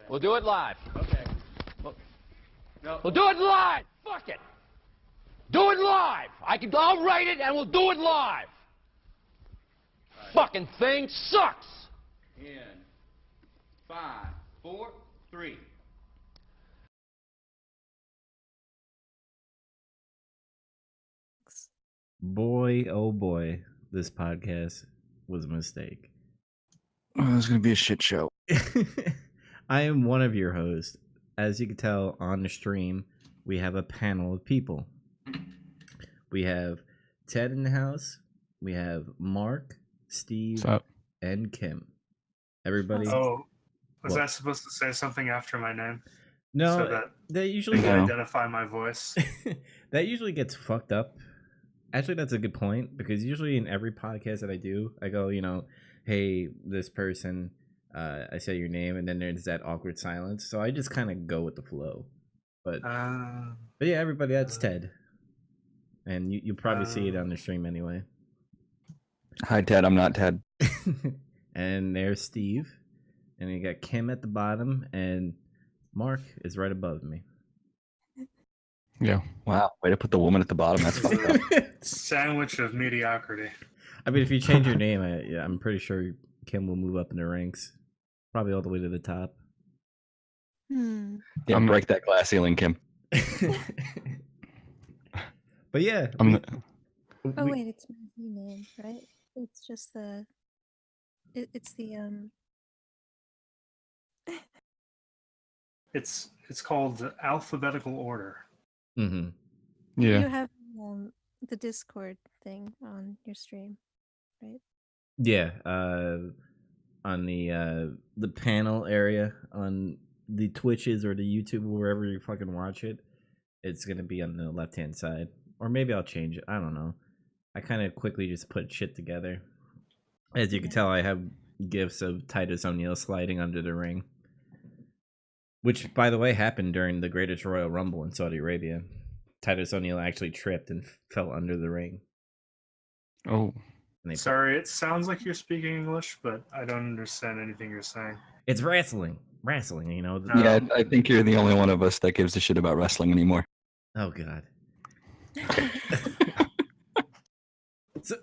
We'll do it live. Okay. No. We'll do it live. Fuck it. Do it live. I'll write it and we'll do it live. Right. Fucking thing sucks. In 5, 4, 3. Boy, oh boy, this podcast was a mistake. Oh, this is going to be a shit show. I am one of your hosts. As you can tell on the stream, we have a panel of people. We have Ted in the house. We have Mark, Steve, and Kim. Everybody. Oh, was I supposed to say something after my name? No, So that usually can identify my voice. that usually gets fucked up. Actually, that's a good point, because usually in every podcast that I do, I go, hey, this person, I say your name, and then there's that awkward silence. So I just kind of go with the flow. But yeah, everybody, that's Ted. And you'll probably see it on the stream anyway. Hi, Ted. I'm not Ted. And there's Steve. And you got Kim at the bottom, and Mark is right above me. Yeah. Wow. Way to put the woman at the bottom. That's fucked up. Sandwich of mediocrity. I mean, if you change your name, I'm pretty sure Kim will move up in the ranks. Probably all the way to the top. Yeah, break that glass ceiling, Kim. But yeah. Wait, it's my name, right? It's just it's the It's called alphabetical order. Mm-hmm. Yeah. You have the Discord thing on your stream, right? Yeah. On the panel area on the Twitches or the YouTube or wherever you fucking watch it, it's gonna be on the left hand side. Or maybe I'll change it. I don't know. I kind of quickly just put shit together. As you can tell, I have gifs of Titus O'Neil sliding under the ring. Which, by the way, happened during the Greatest Royal Rumble in Saudi Arabia. Titus O'Neil actually tripped and fell under the ring. Oh. Sorry, it sounds like you're speaking English, but I don't understand anything you're saying. It's wrestling. Wrestling, Yeah, I think you're the only one of us that gives a shit about wrestling anymore. Oh, God.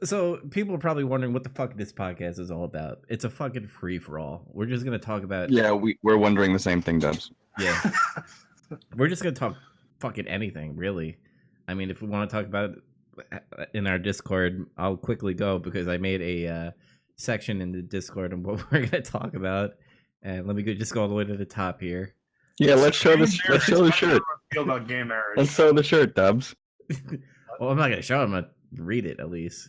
So people are probably wondering what the fuck this podcast is all about. It's a fucking free-for-all. We're just going to talk about... Yeah, we're wondering the same thing, Dubs. Yeah. We're just going to talk fucking anything, really. I mean, if we want to talk about in our Discord, I'll quickly go because I made a section in the Discord on what we're going to talk about. And let me just go all the way to the top here. Yeah, let's show the shirt. Feel about gay marriage. Let's show the shirt, Dubs. Well, I'm not going to show him. I'm going to read it, at least.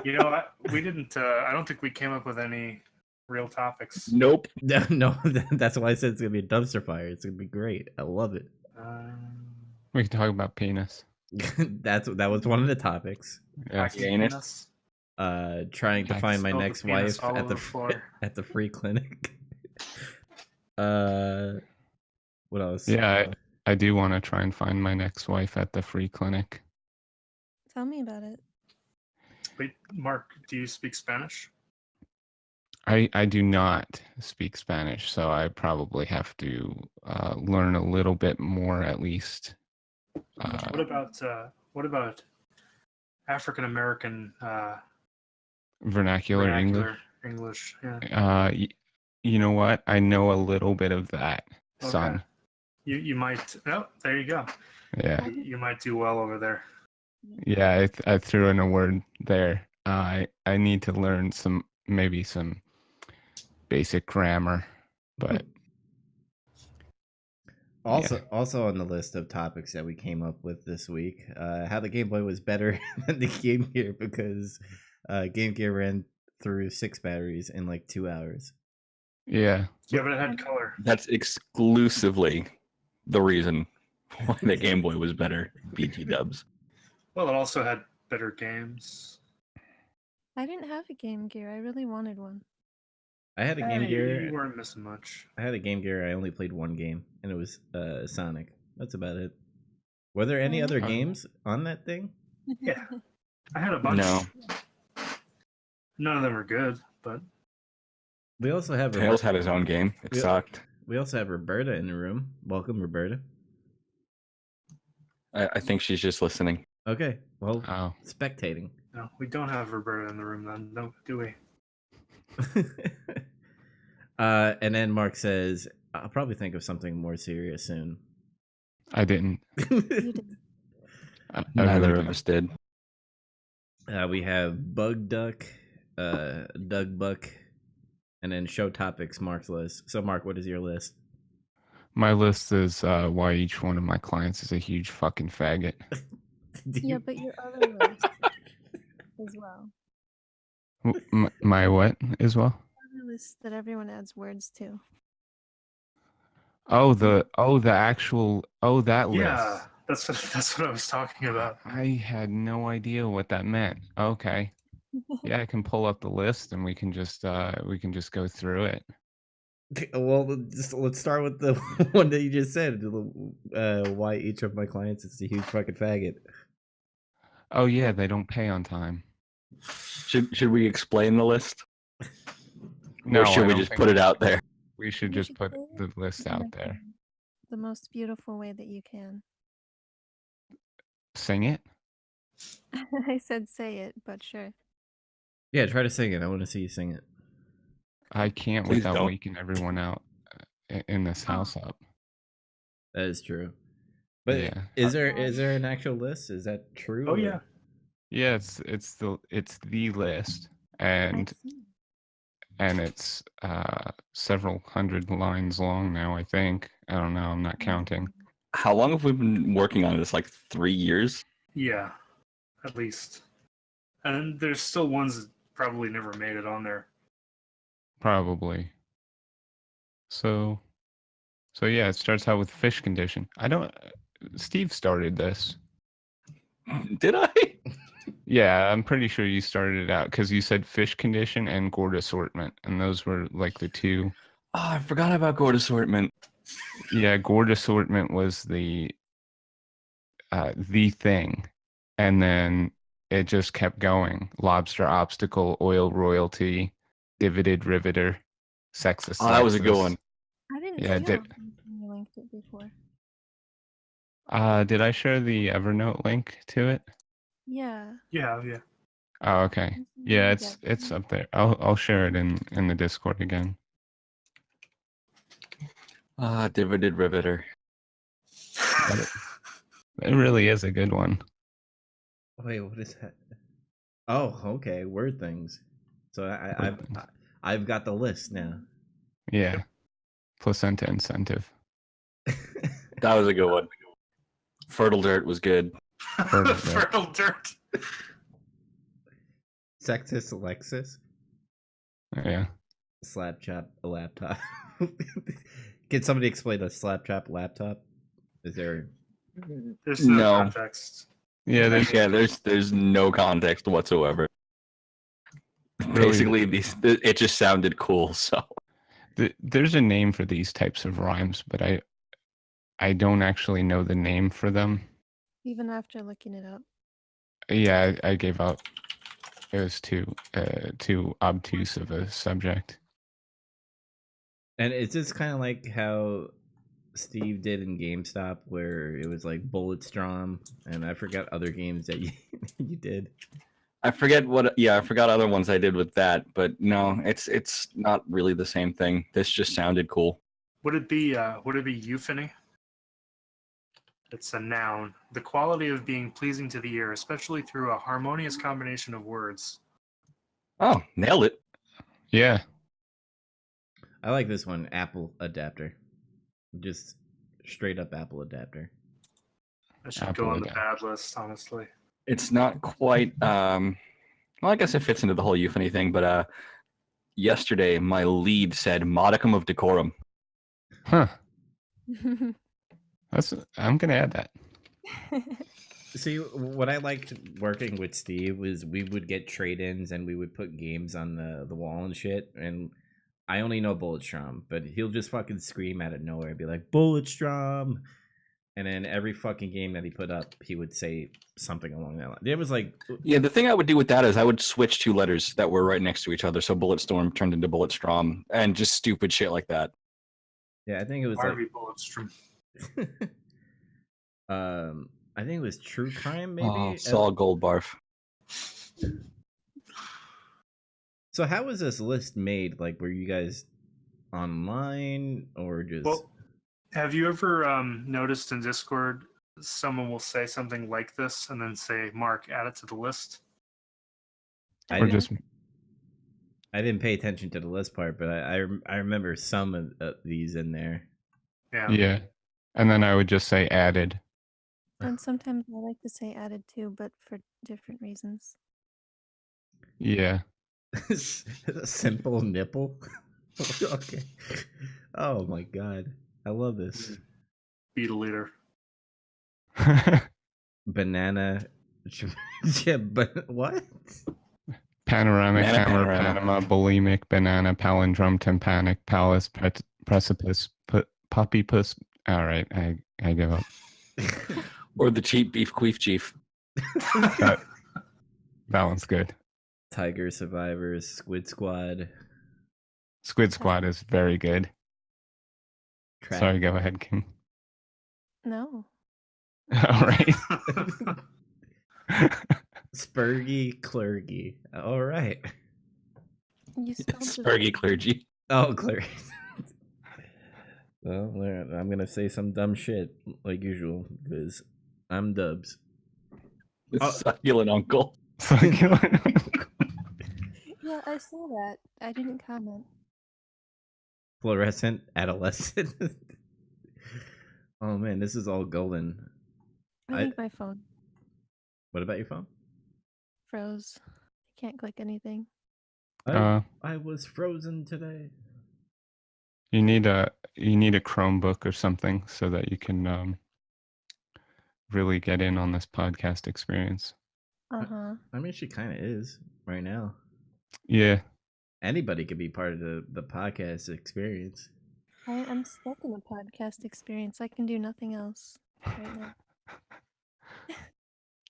We didn't. I don't think we came up with any real topics. Nope. No, that's why I said it's gonna be a dumpster fire. It's gonna be great. I love it. We can talk about penis. That was one of the topics. Yes. Penis. Trying to find my next wife at the free clinic. What else? Yeah, I do want to try and find my next wife at the free clinic. Tell me about it. Wait, Mark, do you speak Spanish? I do not speak Spanish, so I probably have to learn a little bit more at least. What about African American vernacular English? Yeah. You know what? I know a little bit of that, son. You might. Oh, there you go. Yeah. You might do well over there. Yeah, I threw in a word there. I need to learn maybe some basic grammar, but also on the list of topics that we came up with this week, how the Game Boy was better than the Game Gear because Game Gear ran through 6 batteries in like 2 hours. Yeah, but it had color. That's exclusively the reason why the Game Boy was better. BT Dubs. Well, it also had better games. I didn't have a Game Gear. I really wanted one. I had a Game Gear. You weren't missing much. I had a Game Gear. I only played one game, and it was Sonic. That's about it. Were there any other games on that thing? Yeah. I had a bunch. No. None of them are good, but We also have Tails had his own game. It we, sucked. we also have Roberta in the room. Welcome, Roberta. I think she's just listening. Okay, well, Oh. spectating. No, we don't have Roberta in the room then, no, do we? And then Mark says, "I'll probably think of something more serious soon." I didn't. You did. I Neither really of us did. We have Bug Duck, Doug Buck, and then show topics. Mark's list. So, Mark, what is your list? My list is why each one of my clients is a huge fucking faggot. Yeah, but your other list as well. My what as well? Other list that everyone adds words to. Oh, that Yeah, list. that's what I was talking about. I had no idea what that meant. Okay. Yeah, I can pull up the list and we can just go through it. Well, let's start with the one that you just said. Why each of my clients is a huge fucking faggot. Oh yeah, they don't pay on time. Should we explain the list? No, Or should I we don't just think put it out there? We should You just should put say the it list in out like there. the most beautiful way that you can. Sing it? I said say it, but sure. Yeah, try to sing it. I want to see you sing it. I can't Please without don't. waking everyone out in this house up. That is true. But Yeah. is there an actual list? Is that true? Oh or- yeah. Yeah, it's the list, and I've seen it's several hundred lines long now. I think. I don't know. I'm not counting. How long have we been working on this? Like 3 years? Yeah, at least. And there's still ones that probably never made it on there. Probably. So yeah, it starts out with fish condition. I don't. Steve started this. Did I? Yeah, I'm pretty sure you started it out because you said fish condition and gourd assortment, and those were like the two. Oh, I forgot about gourd assortment. Yeah, gourd assortment was the thing, and then it just kept going. Lobster obstacle, oil royalty, divoted riveter, sexist. Oh, that was a good sexist. one. I didn't Yeah, see did- it when you linked it before. Did I share the Evernote link to it? Yeah. Yeah. Oh, okay. Yes, you Yeah, did. it's up there. I'll share it in the Discord again. Ah, divoted riveter. It really is a good one. Wait, what is that? Oh, okay. Word things. So I've got the list now. Yeah. Placenta incentive. That was a good one. Fertile dirt was good. Fertile dirt. Fertile dirt. Sexist Alexis. Yeah. Slap chop a laptop. Can somebody explain a slap chop laptop? Is there? There's no No. context. Yeah, There's no context whatsoever. Really- Basically, it just sounded cool. So there's a name for these types of rhymes, but I don't actually know the name for them. Even after looking it up. Yeah, I gave up. It was too obtuse of a subject. And it's just kind of like how Steve did in GameStop, where it was like Bulletstorm, and I forgot other games that you did. I forget what. Yeah, I forgot other ones I did with that. But no, it's not really the same thing. This just sounded cool. Would it be euphony? It's a noun. The quality of being pleasing to the ear, especially through a harmonious combination of words. Oh, nailed it. Yeah. I like this one, Apple adapter. Just straight up Apple adapter. I should Apple go on the again. bad list, honestly. It's not quite. Well, I guess it fits into the whole euphony thing. But yesterday, my lead said modicum of decorum. Huh. I'm gonna add that. See, what I liked working with Steve was we would get trade-ins and we would put games on the wall and shit. And I only know Bulletstorm, but he'll just fucking scream out of nowhere and be like, Bulletstorm! And then every fucking game that he put up, he would say something along that line. It was like, Yeah, the thing I would do with that is I would switch two letters that were right next to each other. So Bulletstorm turned into Bulletstorm and just stupid shit like that. yeah, I think it was Harvey Bulletstrom. like, I think it was True Crime, maybe. Oh, Saul Goldbarf. So how was this list made? Like, were you guys online or just? Well, have you ever noticed in Discord someone will say something like this and then say, "Mark, add it to the list"? I Or didn't, just I didn't pay attention to the list part, but I remember some of these in there. yeah. And then I would just say added. And sometimes I like to say added too, but for different reasons. Yeah. Simple nipple. Okay. Oh my god, I love this. Beetle Eater. Banana. Yeah, but what? Panoramic, Banana hammer, panorama. Panama, bulimic, banana, palindrome, tympanic, palace, precipice, puppy puss. All right, I give up. Or the cheap beef queef chief. That one's good. Tiger Survivors, Squid Squad. Squid Squad is very good. Trap. Sorry, go ahead, King. No. All right. Spurgy Clergy. All right. You spelled it Spurgy clergy. Oh, clergy. Well, I'm gonna say some dumb shit like usual because I'm Dubs. The Oh. succulent uncle. Yeah, I saw that. I didn't comment. Fluorescent adolescent. Oh man, this is all golden. I think my phone What about your phone? froze. I can't click anything. I was frozen today. You need a Chromebook or something so that you can really get in on this podcast experience. Uh-huh. I mean, she kind of is right now. Yeah. Anybody could be part of the podcast experience. I'm stuck in a podcast experience. I can do nothing else right now.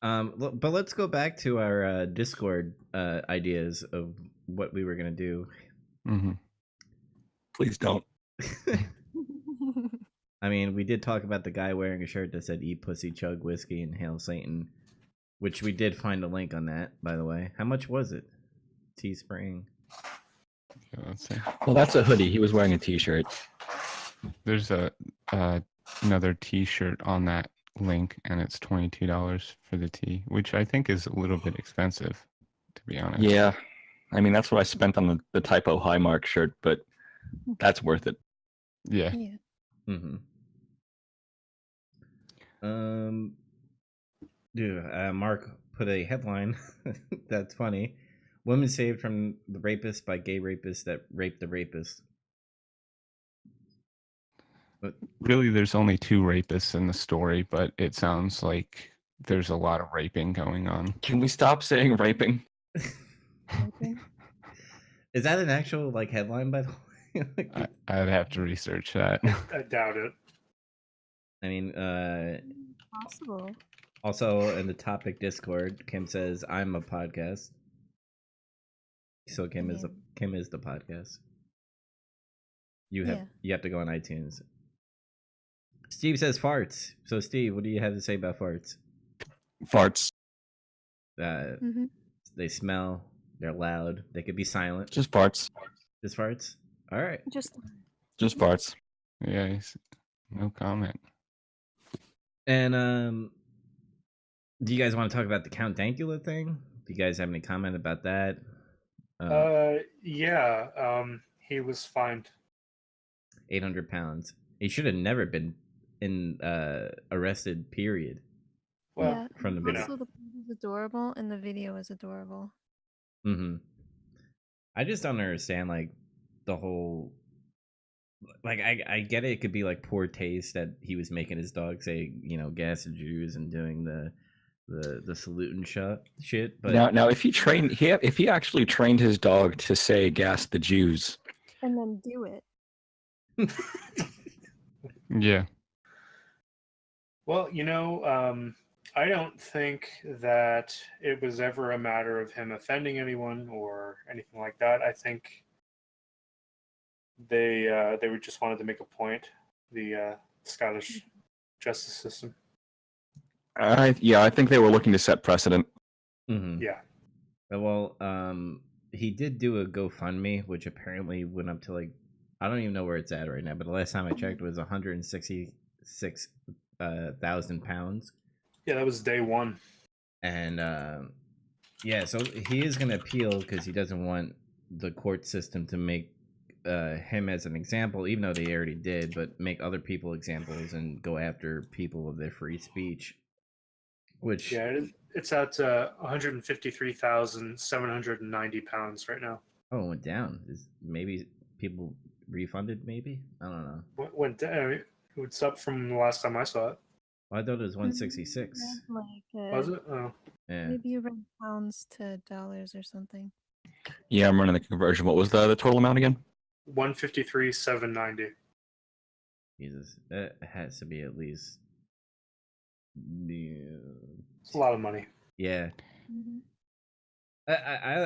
But let's go back to our Discord ideas of what we were gonna do. Mm-hmm. Please don't. I mean, we did talk about the guy wearing a shirt that said "Eat pussy, chug whiskey, and hail Satan," which we did find a link on that, by the way. How much was it? Teespring. Yeah, let's see. Well, that's a hoodie. He was wearing a t-shirt. There's another T-shirt on that link, and it's $22 for the tee, which I think is a little bit expensive, to be honest. Yeah. I mean, that's what I spent on the Typo High Mark shirt, but that's worth it. Yeah. Yeah. Mm-hmm. Dude, Mark put a headline that's funny. Women saved from the rapist by gay rapists that raped the rapist. Really, there's only 2 rapists in the story, but it sounds like there's a lot of raping going on. Can we stop saying raping? Is that an actual like headline, by the way? I'd have to research that. I doubt it. I mean, Possible. also in the topic Discord, Kim says I'm a podcast. So Kim is the podcast. You have to go on iTunes. Steve says farts. So Steve, what do you have to say about farts? Farts. They smell. They're loud. They could be silent. Just farts. Just farts. All right. Just farts. Yeah, no comment. And do you guys want to talk about the Count Dankula thing? Do you guys have any comment about that? Yeah. He was fined 800 pounds. He should have never been arrested. Period. Well, yeah. From the video. Also, the photo is adorable, and the video is adorable. Mm-hmm. I just don't understand like the whole. Like I get it. It could be like poor taste that he was making his dog say, gas the Jews and doing the salute and shit. But now, if he actually trained his dog to say "gas the Jews," And then do it. Yeah. Well, I don't think that it was ever a matter of him offending anyone or anything like that. I think they were just wanted to make a point. The Scottish justice system. I think they were looking to set precedent. Mm-hmm. Yeah. Well, he did do a GoFundMe, which apparently went up to like, I don't even know where it's at right now, but the last time I checked it was £166,000. Yeah, that was day one. And yeah, so he is going to appeal because he doesn't want the court system to make him as an example, even though they already did, but make other people examples and go after people of their free speech. Which it's at 153,790 pounds right now. Oh, it went down. Maybe people refunded? Maybe, I don't know. Went down. It's up from the last time I saw it. Well, I thought it was 166. Was it? Oh, yeah. Maybe you run pounds to dollars or something. Yeah, I'm running the conversion. What was the total amount again? 153,790. Jesus, that has to be at least. It's a lot of money. Yeah. Mm-hmm.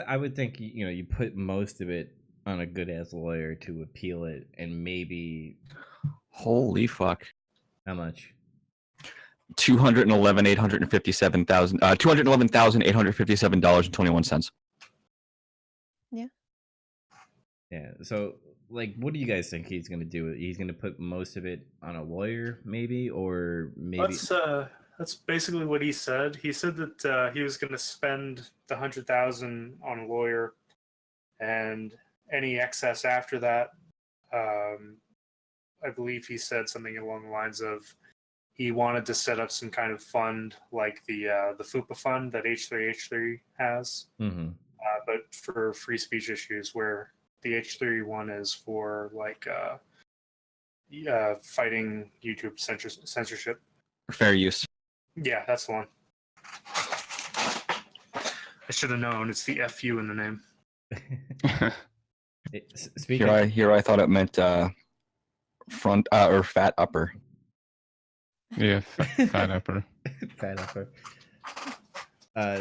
I would think you put most of it on a good ass lawyer to appeal it, and maybe. Holy fuck! How much? $211,857.21. Yeah. Yeah. So, like, what do you guys think he's gonna do? He's gonna put most of it on a lawyer, maybe, or maybe. That's basically what he said. He said that he was going to spend the 100,000 on a lawyer, and any excess after that, I believe he said something along the lines of he wanted to set up some kind of fund like the FUPA fund that H3H3 has, but for free speech issues, where the H3 one is for like fighting YouTube censorship. Fair use. Yeah, that's the one. I should have known. It's the FU in the name. Here I thought it meant front or fat upper. Yeah, fat upper. Fat upper.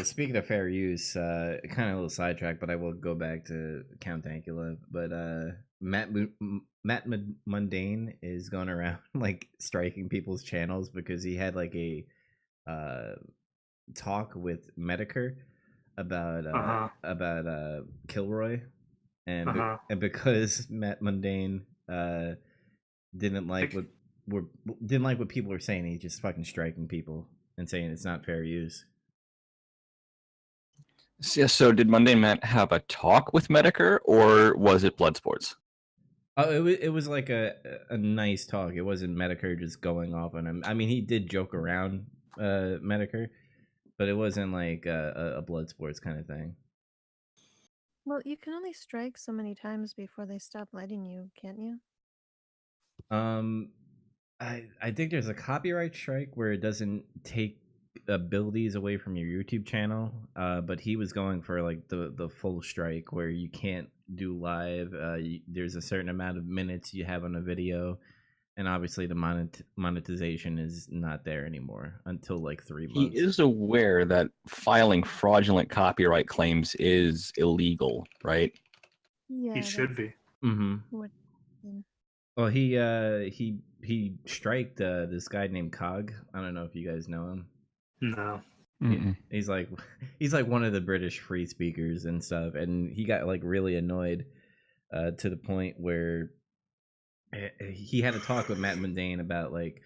Speaking of fair use, kind of a little sidetrack, but I will go back to Count Dankula. But Matt Mundane is going around like striking people's channels because he had like a talk with Medicare about Kilroy, and and because Matt Mundane didn't like what people were saying, he's just fucking striking people and saying it's not fair use. Yeah, so did Mundane Matt have a talk with Medicare, or was it blood sports? Oh, it was like a nice talk. It wasn't Medicare just going off on him. I mean, he did joke around Medicare, but it wasn't like a blood sports kind of thing. Well, you can only strike so many times before they stop letting you, can't you? I think there's a copyright strike where it doesn't take abilities away from your YouTube channel, but he was going for like the full strike where you can't do live. There's a certain amount of minutes you have on a video, and obviously the monetization is not there anymore until like 3 months. He is aware that filing fraudulent copyright claims is illegal, right? Yeah, he should be. What? Well, he striked this guy named Cog. I don't know if you guys know him. No. He's like one of the British free speakers and stuff, and he got like really annoyed to the point where he had a talk with Matt Mundane about like,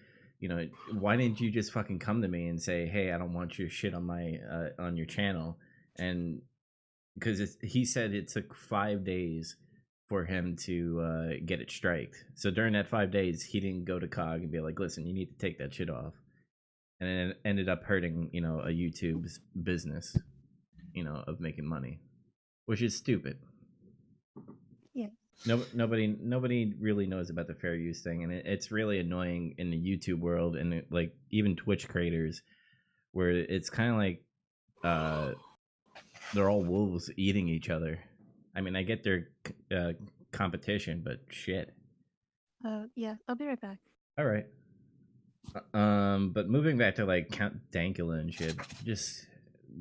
why didn't you just fucking come to me and say, hey, I don't want your shit on my on your channel? And because he said it took 5 days for him to get it striked. So during that 5 days, he didn't go to Cog and be like, listen, you need to take that shit off. And it ended up hurting, a YouTube's business, of making money, which is stupid. Yeah. Nobody really knows about the fair use thing, and it's really annoying in the YouTube world and like even Twitch creators, where it's kind of like they're all wolves eating each other. I mean, I get their competition, but shit. Yeah, I'll be right back. All right. But moving back to like Count Dankula and shit, just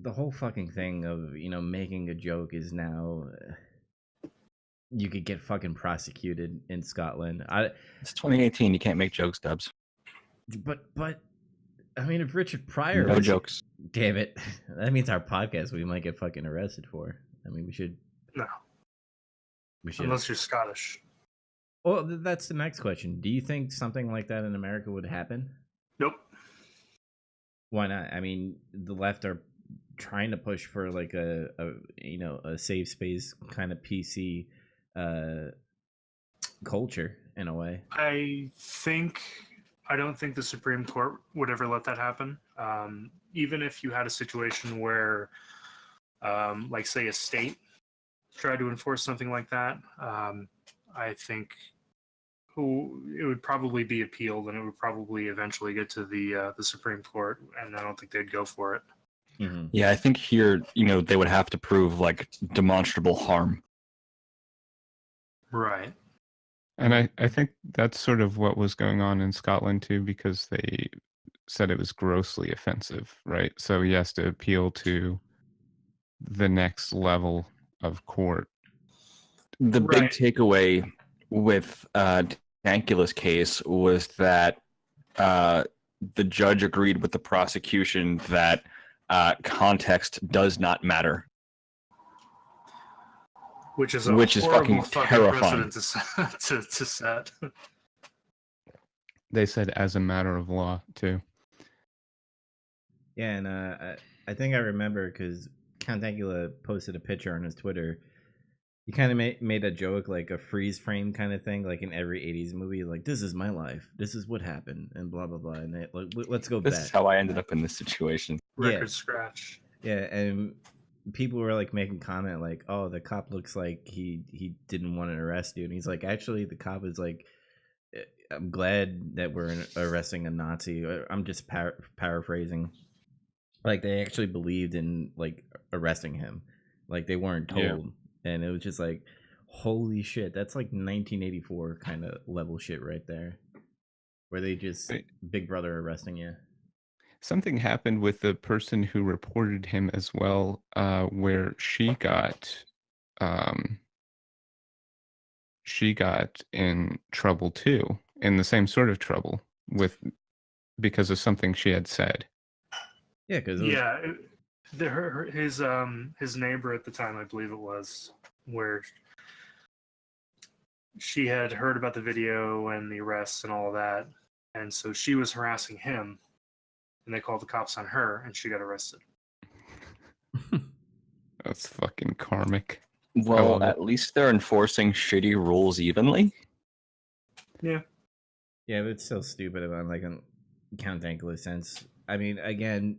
the whole fucking thing of making a joke is now you could get fucking prosecuted in Scotland. It's 2018. You can't make jokes, Dubs. But I mean, if Richard Pryor No was, jokes. damn it, that means our podcast we might get fucking arrested for. I mean, we should. No. We should. Unless you're Scottish. Well, that's the next question. Do you think something like that in America would happen? Nope. Why not? I mean, the left are trying to push for like a safe space kind of PC culture in a way. I don't think the Supreme Court would ever let that happen. Even if you had a situation where, like, say, a state tried to enforce something like that, I think it would probably be appealed, and it would probably eventually get to the Supreme Court, and I don't think they'd go for it. Mm-hmm. Yeah, I think here, they would have to prove like demonstrable harm. Right. And I think that's sort of what was going on in Scotland too, because they said it was grossly offensive, right? So he has to appeal to the next level of court. The big Right. takeaway with Dankula's case was that the judge agreed with the prosecution that context does not matter. Which is a Which is horrible fucking terrifying. precedent to set. They said as a matter of law too. Yeah, and I think I remember because Count Dankula posted a picture on his Twitter. He kind of made a joke, like a freeze frame kind of thing, like in every 80s movie, like, this is my life, this is what happened, and blah, blah, blah. And let's go This back. is how I ended up in this situation. Record scratch. Yeah, and people were like making comment like, oh, the cop looks like he didn't want to arrest you. And he's like, actually, the cop is like, I'm glad that we're arresting a Nazi. I'm just paraphrasing. Like, they actually believed in like arresting him. Like, they weren't told. Yeah. And it was just like, holy shit, that's like 1984 kind of level shit right there, where they just Big Brother arresting you. Something happened with the person who reported him as well, where she got in trouble too, in the same sort of trouble because of something she had said. Yeah, because his neighbor at the time, I believe it was, where she had heard about the video and the arrests and all of that, and so she was harassing him, and they called the cops on her, and she got arrested. That's fucking karmic. Well, at least they're enforcing shitty rules evenly. Yeah. Yeah, but it's still stupid about like a Count Dankula sense. I mean, again,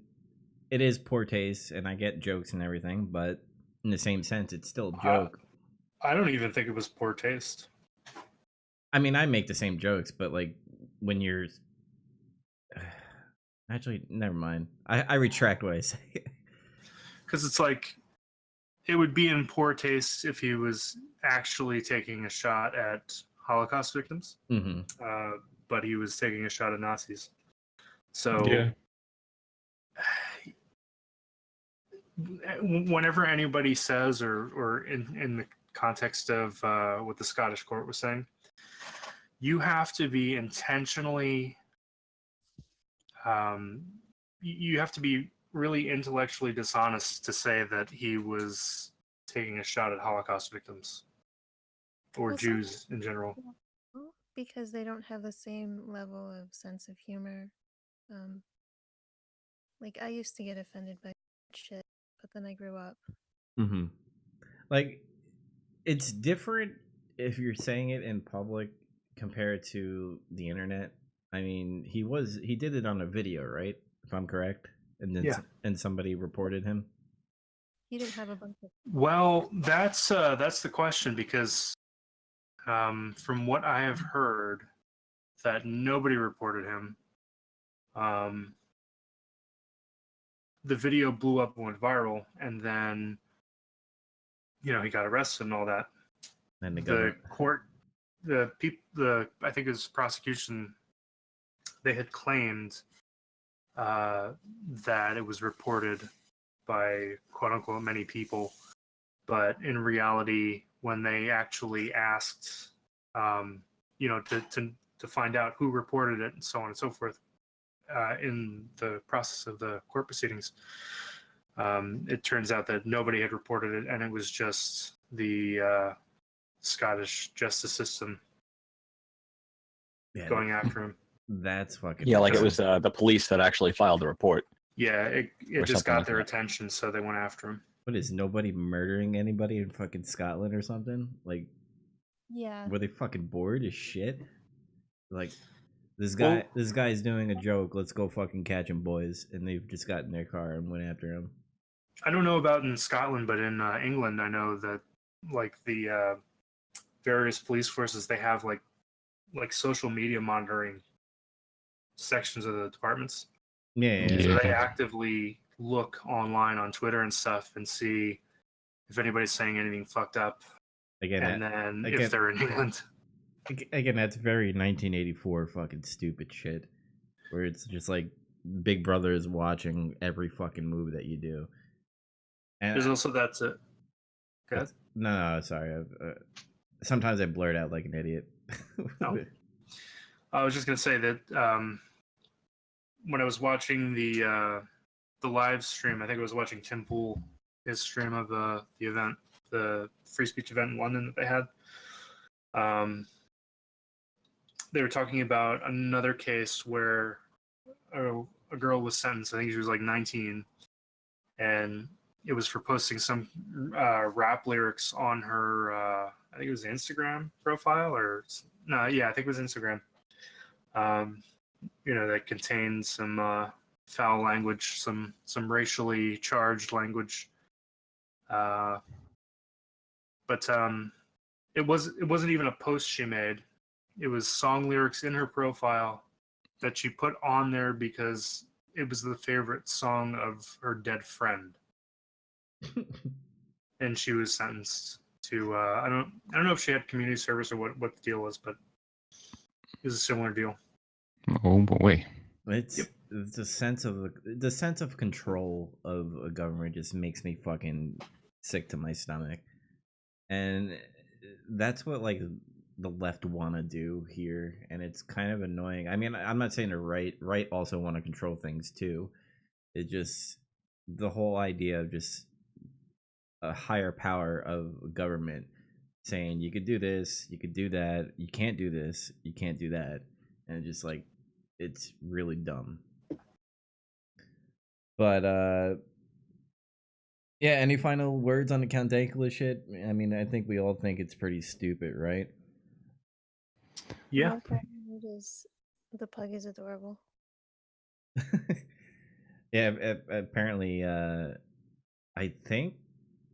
it is poor taste, and I get jokes and everything, but in the same sense, it's still a joke. I don't even think it was poor taste. I mean, I make the same jokes, but like when you're actually, never mind. I retract what I say. Because it's like, it would be in poor taste if he was actually taking a shot at Holocaust victims, but he was taking a shot at Nazis. So, yeah. Whenever anybody says, or in the context of what the Scottish court was saying, you have to be intentionally, you have to be really intellectually dishonest to say that he was taking a shot at Holocaust victims or Jews in general. Because they don't have the same level of sense of humor. Like, I used to get offended by shit, but then I grew up. Like, it's different if you're saying it in public compared to the internet. I mean, he did it on a video, right? If I'm correct, and then and somebody reported him. He didn't have a bunch of. Well, that's the question, because from what I have heard, that nobody reported him. The video blew up and went viral, and then he got arrested and all that. And the court, I think his prosecution they had claimed that it was reported by quote unquote many people, but in reality, when they actually asked, to find out who reported it and so on and so forth, in the process of the court proceedings, it turns out that nobody had reported it, and it was just the Scottish justice system Yeah, going after him. that's fucking. Yeah, like it impressive. was the police that actually filed the report. Yeah, it Or just something got like their that. attention, so they went after him. What is nobody murdering anybody in fucking Scotland or something? Like, Yeah. were they fucking bored as shit? Like, this Well- guy's doing a joke. Let's go fucking catch him, boys. And they've just got in their car and went after him. I don't know about in Scotland, but in England, I know that like the various police forces, they have like social media monitoring sections of the departments. Yeah, yeah. So they Yeah. actively look online on Twitter and stuff and see if anybody's saying anything fucked up, Again, and then again- if they're in England. again, that's very 1984 fucking stupid shit. Where it's just like Big Brother is watching every fucking move that you do. And There's also that. Go ahead. no, sorry. Sometimes I blurt out like an idiot. No. I was just gonna say that when I was watching the live stream, I think I was watching Tim Pool, his stream of the event, the free speech event in London that they had. They were talking about another case where a girl was sentenced. I think she was like 19, and it was for posting some rap lyrics on her. I think it was Instagram profile, or no, yeah, I think it was Instagram. That contained some foul language, some racially charged language. But it wasn't even a post she made. It was song lyrics in her profile that she put on there because it was the favorite song of her dead friend, and she was sentenced to I don't know if she had community service or what the deal was, but it was a similar deal. Oh boy. It's the sense of control of a government just makes me fucking sick to my stomach, and that's what like the left want to do here, and it's kind of annoying. I mean, I'm not saying the right also want to control things too. It just the whole idea of just a higher power of government saying you could do this, you could do that, you can't do this, you can't do that, and just like it's really dumb. But yeah, any final words on the Count Dankula shit? I mean, I think we all think it's pretty stupid, right? Yeah. One part of it is the pug is adorable. Yeah, apparently I think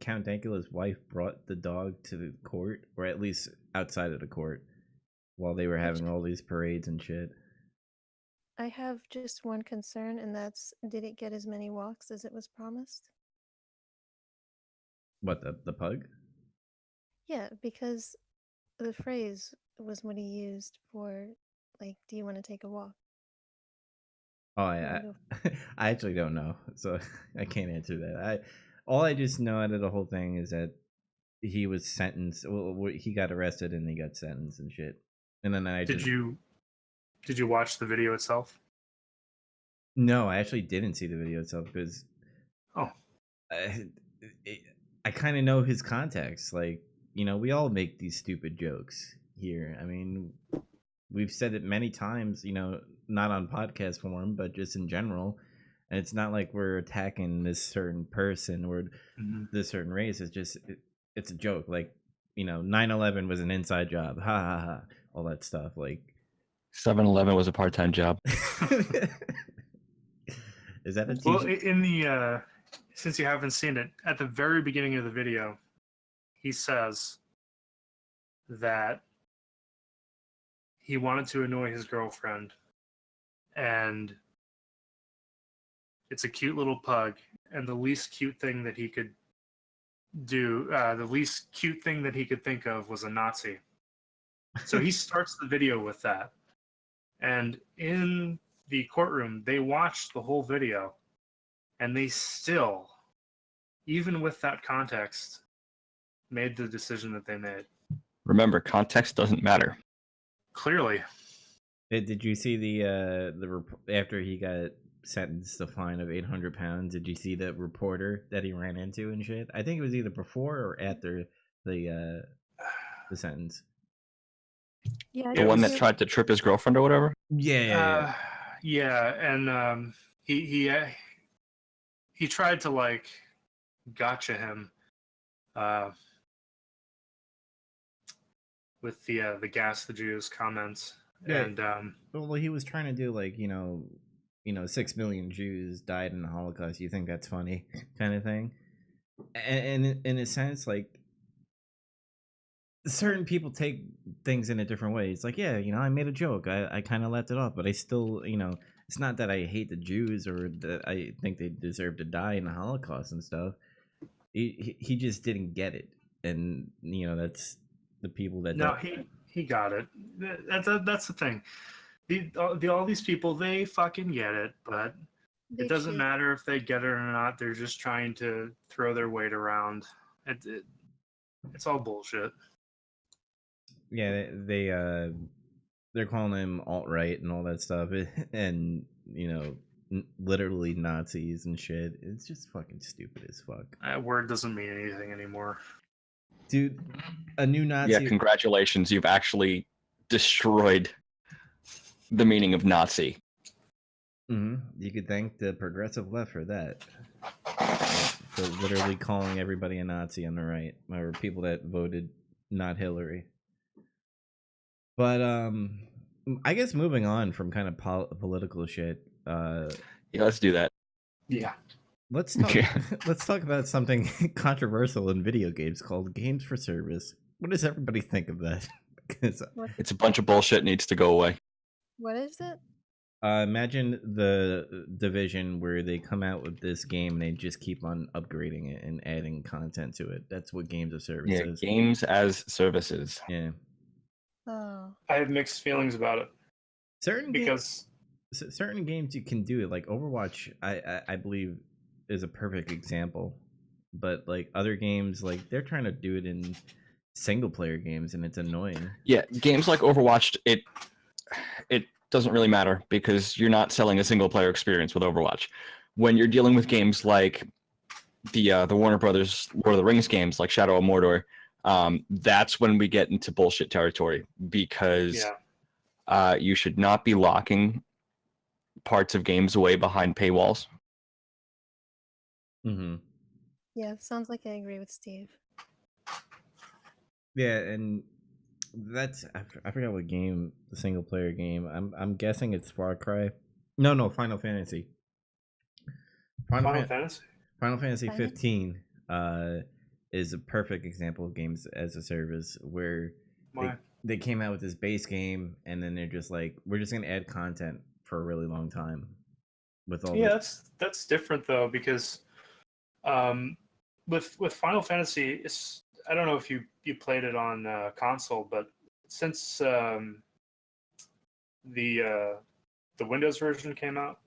Count Dankula's wife brought the dog to the court, or at least outside of the court, while they were having all these parades and shit. I have just one concern, and that's, did it get as many walks as it was promised? What, the pug? Yeah, because the phrase was what he used for, like, do you want to take a walk? Oh, Wanna go- I actually don't know, so I can't answer that. All I just know out of the whole thing is that he was sentenced. Well, he got arrested and he got sentenced and shit. And then Did you watch the video itself? No, I actually didn't see the video itself because Oh, I kind of know his context. Like, we all make these stupid jokes here. I mean, we've said it many times, not on podcast form, but just in general. And it's not like we're attacking this certain person or this certain race. It's just, it's a joke. Like, 9/11 was an inside job. Ha ha ha. All that stuff. Like, 7-Eleven was a part-time job. is that a well, t-shirt? in the since you haven't seen it, at the very beginning of the video, he says that he wanted to annoy his girlfriend, and it's a cute little pug, and the least cute thing that he could do, the least cute thing that he could think of was a Nazi. So he starts the video with that, And in the courtroom, they watched the whole video, and they still, even with that context, made the decision that they made. Remember, context doesn't matter. Clearly. Did you see the after he got sentenced a fine of £800? Did you see the reporter that he ran into and shit? I think it was either before or after the sentence. Yeah, I The It one was- that tried to trip his girlfriend or whatever. Yeah. And he tried to like gotcha him with the gas the Jews comments. Yeah. And Well, he was trying to do like 6 million Jews died in the Holocaust. You think that's funny, kind of thing. And in a sense, like certain people take things in a different way. It's like, yeah, I made a joke. I kind of left it off, but I still, it's not that I hate the Jews or that I think they deserve to die in the Holocaust and stuff. He just didn't get it, and that's the people that no, don't. he got it. That's the thing. All these people, they fucking get it, but they it doesn't should. matter if they get it or not. They're just trying to throw their weight around. It's all bullshit. Yeah, they're calling him alt-right and all that stuff, and literally Nazis and shit. It's just fucking stupid as fuck, That word doesn't mean anything anymore. dude. A new Nazi. Yeah, congratulations. You've actually destroyed the meaning of Nazi. You could thank the progressive left for that. For literally calling everybody a Nazi on the right, or people that voted not Hillary. But I guess moving on from kind of political shit. Yeah, let's do that. Yeah. Let's talk. Yeah. Let's talk about something controversial in video games called games for service. What does everybody think of that? Because It's a bunch of bullshit. Needs to go away. What is it? imagine the division where they come out with this game and they just keep on upgrading it and adding content to it. That's what games of service Yeah, is. games as services. Yeah. Oh, I have mixed feelings about it Certain because certain games you can do it, like Overwatch. I believe is a perfect example, but like other games, like they're trying to do it in single player games, and it's annoying. Yeah, games like Overwatch, it doesn't really matter because you're not selling a single player experience with Overwatch. When you're dealing with games like the Warner Brothers Lord of the Rings games, like Shadow of Mordor, that's when we get into bullshit territory because you should not be locking parts of games away behind paywalls. Mm-hmm. yeah. Sounds like I agree with Steve. Yeah, and that's I forgot what game, the single player game. I'm guessing it's Far Cry. No, Final Fantasy. Final Fantasy. Final Fantasy Final- 15 is a perfect example of games as a service where Why? they came out with this base game and then they're just like, we're just gonna add content for a really long time with all. Yeah, that's different though because with Final Fantasy, I don't know if you played it on console, but since the Windows version came out,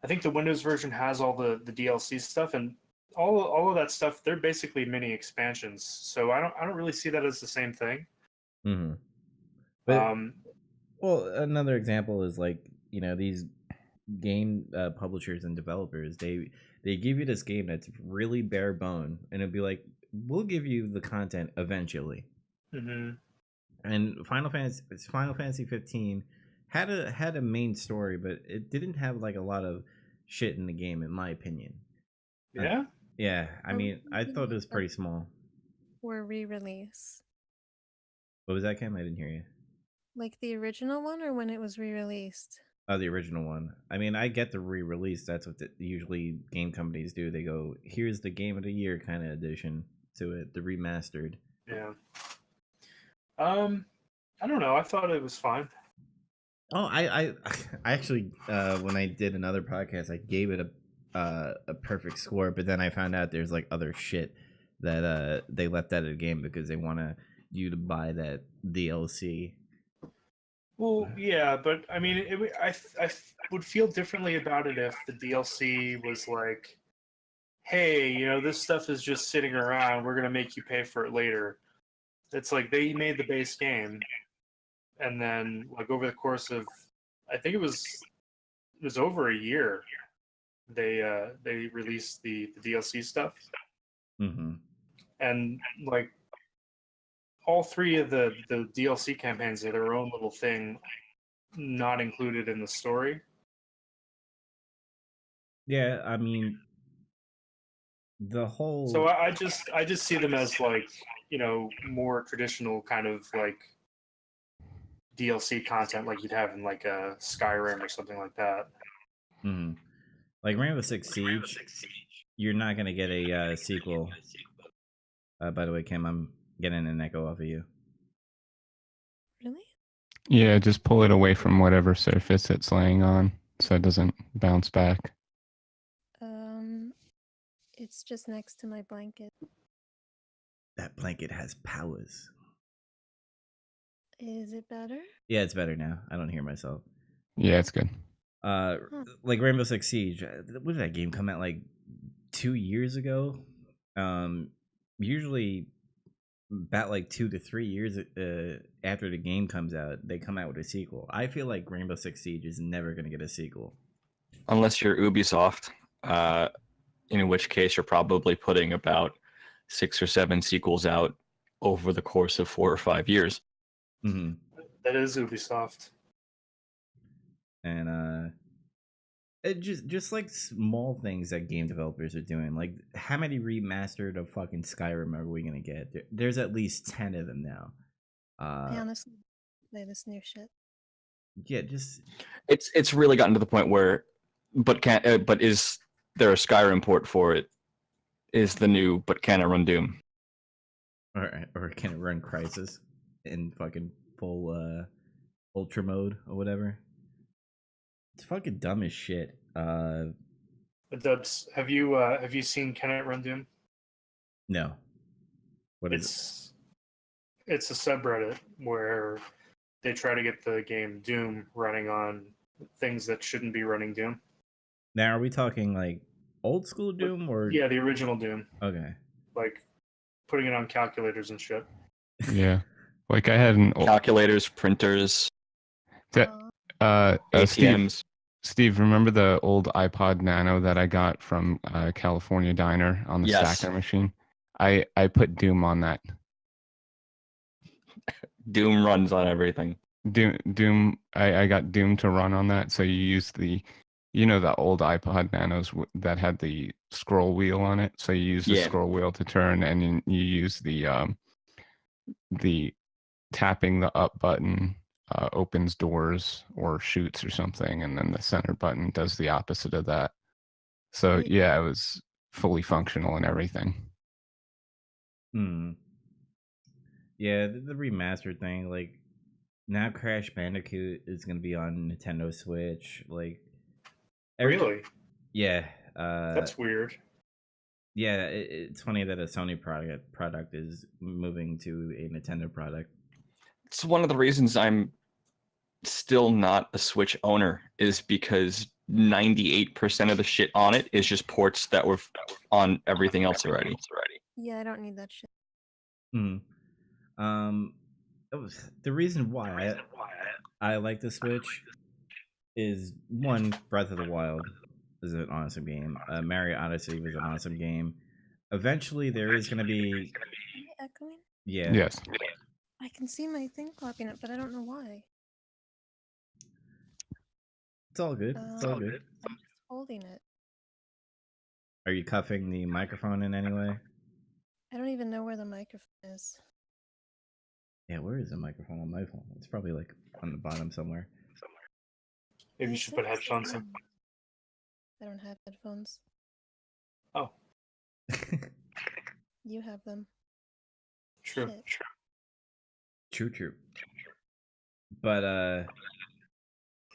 I think the Windows version has all the DLC stuff and all of that stuff. They're basically mini expansions, so I don't really see that as the same thing. Mm-hmm. But well, another example is like these game publishers and developers. They give you this game that's really bare bone, and it'd be like, we'll give you the content eventually. Mm-hmm. And Final Fantasy 15 had a main story, but it didn't have like a lot of shit in the game, in my opinion. Yeah. Yeah, I mean, I thought it was pretty small. Or re-release, What was that, Cam? I didn't hear you. like the original one, or when it was re-released. Oh, the original one. I mean, I get the re-release. That's what usually game companies do. They go, here's the game of the year kind of edition to it, the remastered. Yeah. I don't know. I thought it was fine. Oh, I actually when I did another podcast, I gave it a perfect score, but then I found out there's like other shit that they left out of the game because they want you to buy that DLC. Well, yeah, but I mean, I would feel differently about it if the DLC was like, hey, this stuff is just sitting around. We're gonna make you pay for it later. It's like they made the base game, and then like over the course of, I think it was over a year, they released the DLC stuff, Mm-hmm. and like all three of the DLC campaigns are their own little thing, not included in the story. Yeah, I mean, the whole. So I just see them as like more traditional kind of like DLC content like you'd have in like a Skyrim or something like that. Mhm. Like Rainbow Six Siege, you're not gonna get a sequel. By the way, Kim, I'm getting an echo off of you. Really? Yeah, just pull it away from whatever surface it's laying on so it doesn't bounce back. It's just next to my blanket. That blanket has powers. Is it better? Yeah, it's better now. I don't hear myself. Yeah, it's good. Uh, Huh. like Rainbow Six Siege. When did that game come out? Like 2 years ago. Usually about like 2 to 3 years after the game comes out, they come out with a sequel. I feel like Rainbow Six Siege is never gonna get a sequel. Unless you're Ubisoft, in which case you're probably putting about 6 or 7 sequels out over the course of 4 or 5 years. Mm-hmm. That is Ubisoft. And it just like small things that game developers are doing. Like, how many remastered of fucking Skyrim are we gonna get? There's at least 10 of them now. I honestly play this new shit. Yeah, just It's really gotten to the point where, but is there a Skyrim port for it? Is the new, but can it run Doom? or can it run Crisis in fucking full ultra mode or whatever? It's fucking dumb as shit. Dubs, have you seen Can It Run Doom? No. What is it? It's a subreddit where they try to get the game Doom running on things that shouldn't be running Doom. Now, are we talking like old school Doom or? Yeah, the original Doom, Okay. like putting it on calculators and shit. Yeah. Like I had an old Calculators, printers, that Steve, ATMs. Steve, remember the old iPod Nano that I got from California Diner on the Yes. stacker machine? I put Doom on that. Doom runs on everything. Doom. I got Doom to run on that. So you use the old iPod Nanos that had the scroll wheel on it. So you use the Yeah. scroll wheel to turn, and you use the tapping the up button opens doors or shoots or something, and then the center button does the opposite of that. So Wait. yeah, it was fully functional and everything. Yeah, the remastered thing, like now Crash Bandicoot is gonna be on Nintendo Switch. Like, Really? Yeah. That's weird. Yeah, it's funny that a Sony product is moving to a Nintendo product. It's one of the reasons I'm still not a Switch owner, is because 98% of the shit on it is just ports that were on everything else already. Yeah, I don't need that shit. The reason why I like the Switch is, one, Breath of the Wild is an awesome game. Mario Odyssey was an awesome game. Eventually, there is going to be. Echoing? Yeah. Yes. I can see my thing popping up, but I don't know why. It's all good. It's all good. I'm just holding it. Are you cuffing the microphone in any way? I don't even know where the microphone is. Yeah, where is the microphone on my phone? It's probably like on the bottom somewhere. Maybe you I should think put it's headphones in. I don't have headphones. Oh, You have them. true. Shit. True. But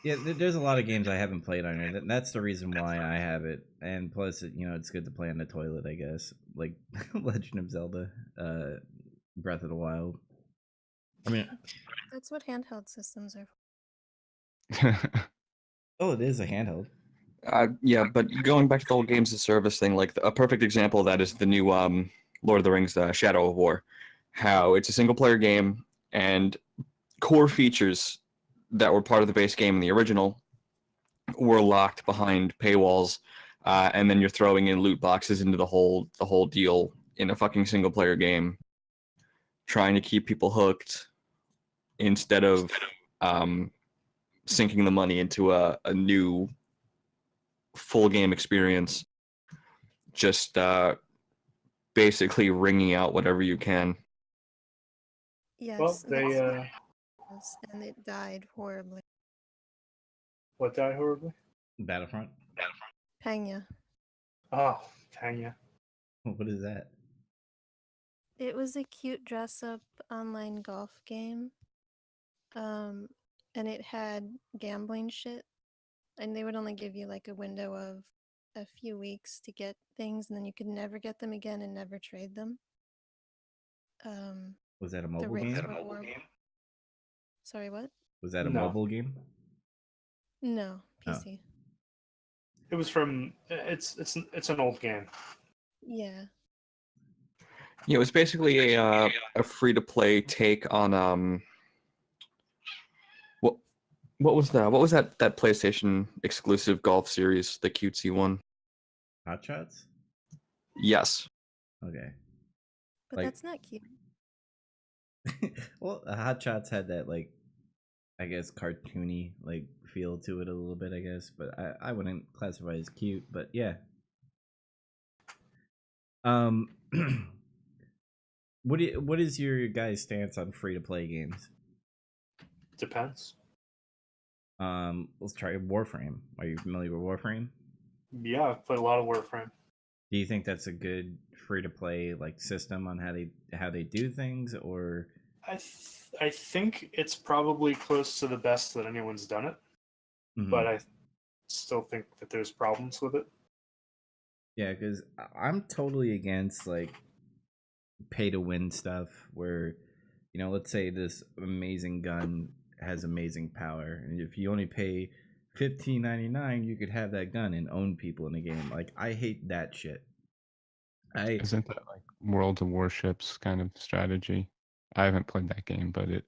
yeah, there's a lot of games I haven't played on it. That's the reason why I have it. And plus, it's good to play on the toilet, I guess. Like Legend of Zelda, Breath of the Wild. I mean, That's what handheld systems are for. Oh, it is a handheld. Yeah, but going back to the whole games of service thing, like a perfect example of that is the new Lord of the Rings: Shadow of War. How it's a single player game and core features that were part of the base game in the original were locked behind paywalls, and then you're throwing in loot boxes into the whole deal in a fucking single player game, trying to keep people hooked instead of sinking the money into a new full game experience. Just basically wringing out whatever you can. Well, Yes, they was, and it died horribly. what died horribly? Battlefront. Pena. Oh, Tanya. What is that? It was a cute dress-up online golf game. And it had gambling shit, and they would only give you like a window of a few weeks to get things, and then you could never get them again and never trade them. Was that a The mobile rates game? were horrible. Sorry, what? Was that a No. mobile game? No, Oh. PC. It was from. It's an old game. Yeah. Yeah, it was basically a free to play take on what was that? What was that PlayStation exclusive golf series, the cutesy one? Hot Shots? Yes. Okay. But Like- that's not cute. Well, Hot Shots had that, like, I guess, cartoony, like, feel to it a little bit, I guess. But I wouldn't classify it as cute, but yeah. What is your guys' stance on free to play games? Depends. Let's try Warframe. Are you familiar with Warframe? Yeah, I've played a lot of Warframe. Do you think that's a good free to play like system on how they do things, or I think it's probably close to the best that anyone's done it, Mhm. but I still think that there's problems with it. Yeah, because I'm totally against like pay to win stuff where, let's say this amazing gun has amazing power, and if you only pay $15.99, you could have that gun and own people in the game. Like, I hate that shit. Isn't that like World of Warships kind of strategy? I haven't played that game, but it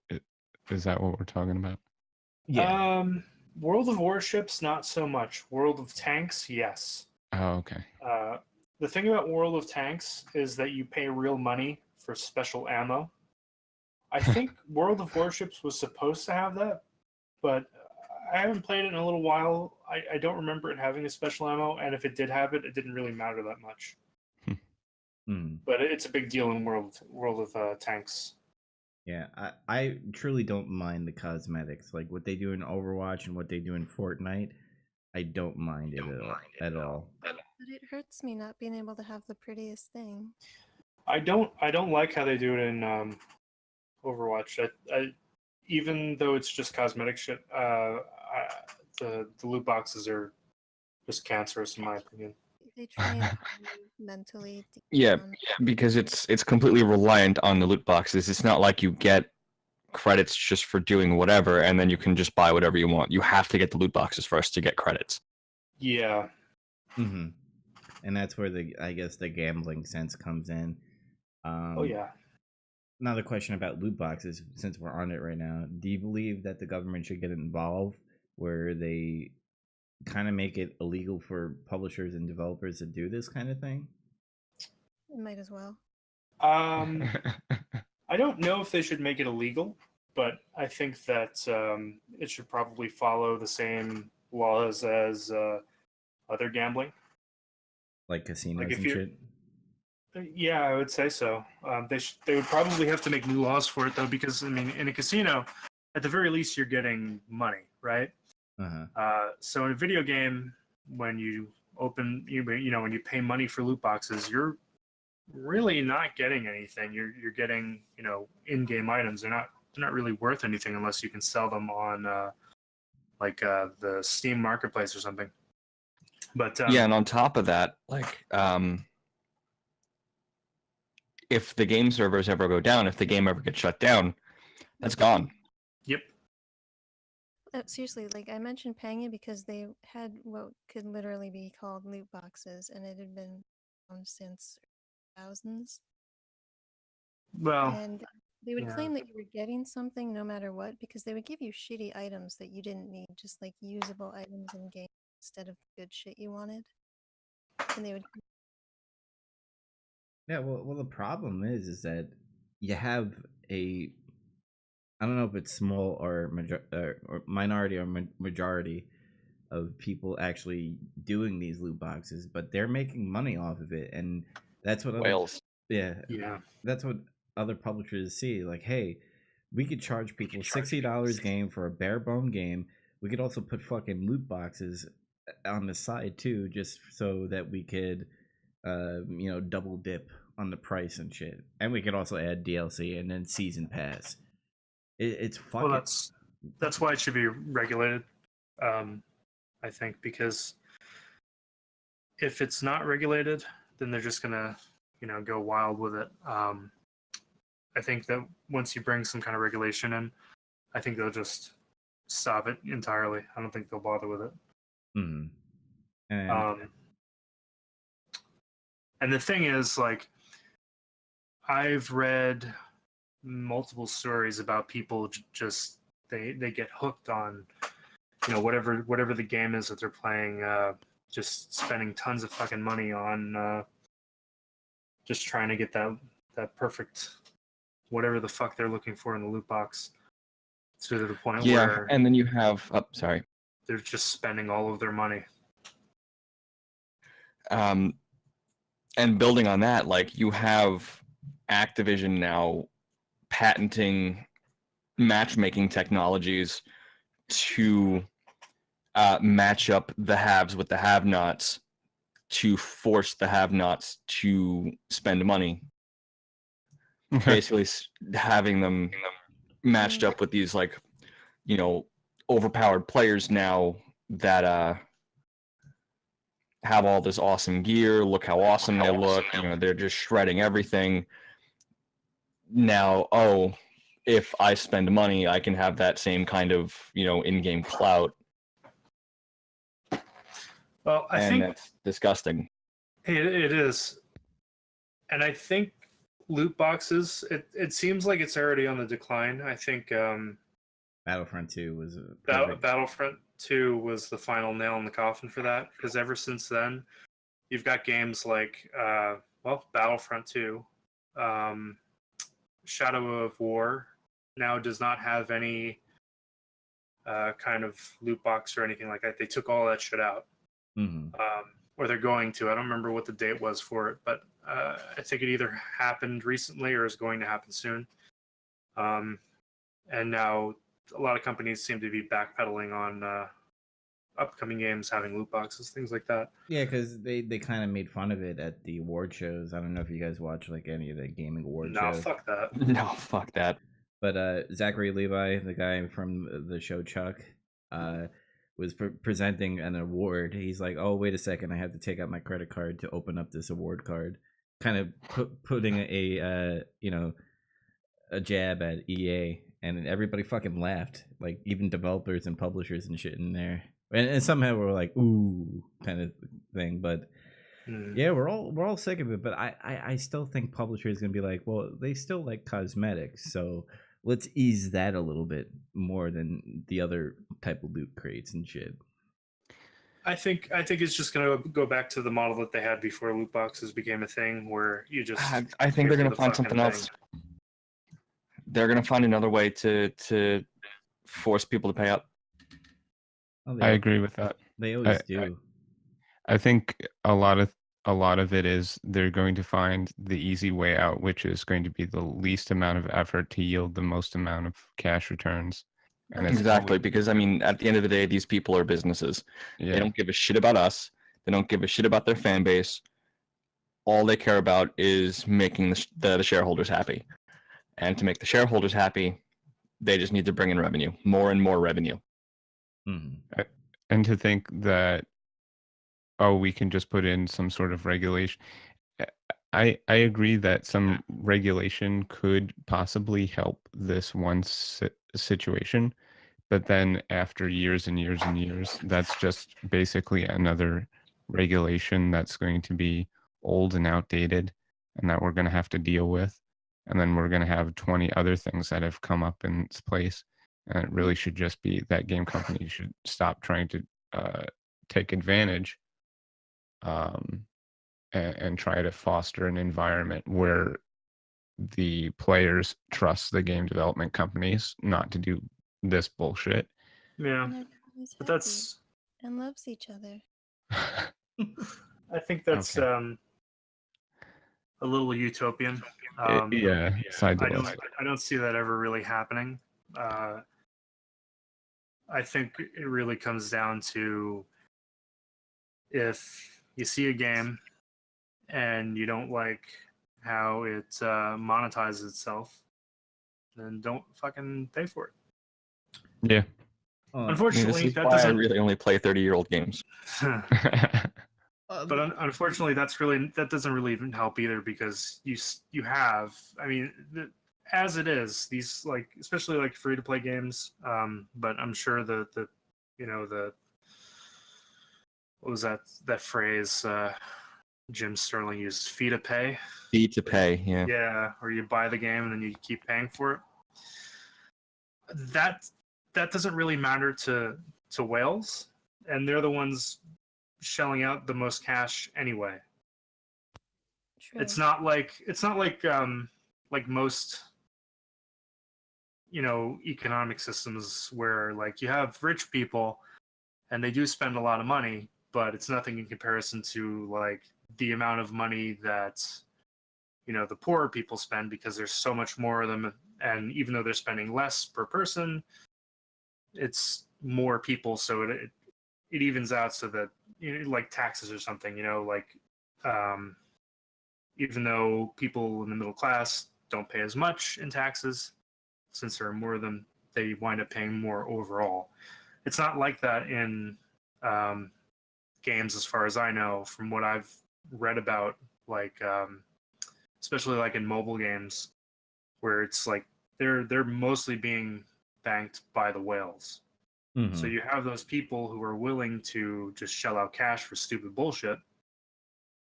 is that what we're talking about? Yeah. World of Warships, not so much. World of Tanks, yes. Oh, okay. The thing about World of Tanks is that you pay real money for special ammo. I think World of Warships was supposed to have that, but I haven't played it in a little while. I don't remember it having a special ammo, and if it did have it, it didn't really matter that much. But it's a big deal in World of Tanks. Yeah, I truly don't mind the cosmetics, like what they do in Overwatch and what they do in Fortnite. I don't mind it at all. But it hurts me not being able to have the prettiest thing. I don't like how they do it in Overwatch. I even though it's just cosmetic shit, the loot boxes are just cancerous in my opinion. They try and mentally. Yeah, because it's completely reliant on the loot boxes. It's not like you get credits just for doing whatever and then you can just buy whatever you want. You have to get the loot boxes first to get credits. Yeah. Mm-hmm. And that's where I guess the gambling sense comes in. Oh yeah. Another question about loot boxes, since we're on it right now. Do you believe that the government should get involved where they kind of make it illegal for publishers and developers to do this kind of thing? Might as well. I don't know if they should make it illegal, but I think that it should probably follow the same laws as other gambling. Like casinos Like if and you- shit? Yeah, I would say so. They would probably have to make new laws for it though, because I mean, in a casino, at the very least, you're getting money, right? Uh-huh. So in a video game, when you open, when you pay money for loot boxes, you're really not getting anything. You're getting, in-game items. They're not really worth anything unless you can sell them on the Steam marketplace or something. But yeah, and on top of that, like if the game servers ever go down, if the game ever gets shut down, that's gone. Yep. Seriously, like I mentioned paying it because they had what could literally be called loot boxes, and it had been since thousands. Well, And they would yeah. claim that you were getting something no matter what because they would give you shitty items that you didn't need, just like usable items in game instead of the good shit you wanted. And they would Yeah, well, the problem is that you have a, I don't know if it's small or or minority or majority of people actually doing these loot boxes, but they're making money off of it, and that's what other, Whales. yeah, Yeah. that's what other publishers see. Like, hey, we could charge people $60 game for a bare bone game. We could also put fucking loot boxes on the side too, just so that we could, double dip on the price and shit. And we could also add DLC and then season pass. It's fucking. Well, that's why it should be regulated. I think because if it's not regulated, then they're just gonna, go wild with it. I think that once you bring some kind of regulation in, I think they'll just stop it entirely. I don't think they'll bother with it. Mm. And the thing is, like, I've read multiple stories about people just they get hooked on, whatever the game is that they're playing, just spending tons of fucking money on, just trying to get that perfect whatever the fuck they're looking for in the loot box, to the point where and then you have sorry. they're just spending all of their money. And building on that, like, you have Activision now patenting matchmaking technologies to match up the haves with the have-nots, to force the have-nots to spend money. Basically having them matched up with these, like, overpowered players now that have all this awesome gear. Look how awesome they look. They're just shredding everything. Now, if I spend money, I can have that same kind of, in-game clout. Well, I think that's disgusting. it is. And I think loot boxes, it seems like it's already on the decline. I think Battlefront 2 was Battlefront 2 was the final nail in the coffin for that, because ever since then, you've got games like, Battlefront 2, Shadow of War now does not have any kind of loot box or anything like that. They took all that shit out. Mm-hmm. Or they're going to. I don't remember what the date was for it, but I think it either happened recently or is going to happen soon. And now a lot of companies seem to be backpedaling on upcoming games having loot boxes, things like that. Yeah, because they kind of made fun of it at the award shows. I don't know if you guys watch like any of the gaming award shows. No, fuck that. No, fuck that. But Zachary Levi, the guy from the show Chuck, was presenting an award. He's like, "Oh, wait a second, I have to take out my credit card to open up this award card," kind of putting a jab at EA, and everybody fucking laughed, like even developers and publishers and shit in there, and somehow we're like, "Ooh," kind of thing. But yeah, we're all sick of it. But I still think publishers gonna be like, well, they still like cosmetics, so let's ease that a little bit more than the other type of loot crates and shit. I think it's just going to go back to the model that they had before loot boxes became a thing, where you just. I think they're going to find something else. They're going to find another way to force people to pay up. Oh, I agree with that. They always do. I think a lot of it is they're going to find the easy way out, which is going to be the least amount of effort to yield the most amount of cash returns. And exactly, because I mean, at the end of the day, these people are businesses. Yeah. They don't give a shit about us. They don't give a shit about their fan base. All they care about is making the shareholders happy. And to make the shareholders happy, they just need to bring in revenue, more and more revenue. Mm-hmm. And to think that, we can just put in some sort of regulation. I agree that some regulation could possibly help this one situation, But then after years and years and years, that's just basically another regulation that's going to be old and outdated and that we're going to have to deal with. And then we're going to have 20 other things that have come up in its place. And it really should just be that game companies should stop trying to take advantage and try to foster an environment where the players trust the game development companies not to do this bullshit. Yeah, And everyone's but happy that's. and loves each other. I think that's Okay. a little utopian. Yeah, side to I list. don't see that ever really happening. I think it really comes down to if you see a game and you don't like how it monetizes itself, then don't fucking pay for it. Yeah. I mean, Unfortunately, this is that why I doesn't. really only play 30-year-old games. But unfortunately, that doesn't really even help either, because you have, I mean, as it is, these, like, especially like free to play games. But I'm sure the what was that phrase Jim Sterling used, fee to pay. Fee to pay, yeah. Yeah, or you buy the game and then you keep paying for it. That doesn't really matter to whales, and they're the ones shelling out the most cash anyway. True. It's not like most economic systems where, like, you have rich people and they do spend a lot of money, but it's nothing in comparison to, like, the amount of money that the poorer people spend, because there's so much more of them, and even though they're spending less per person, it's more people, so it evens out, so that, like taxes or something, like, even though people in the middle class don't pay as much in taxes, since there are more of them, they wind up paying more overall. It's not like that in games, as far as I know, from what I've read about, like, especially like in mobile games, where it's like they're mostly being banked by the whales. Mhm. So you have those people who are willing to just shell out cash for stupid bullshit.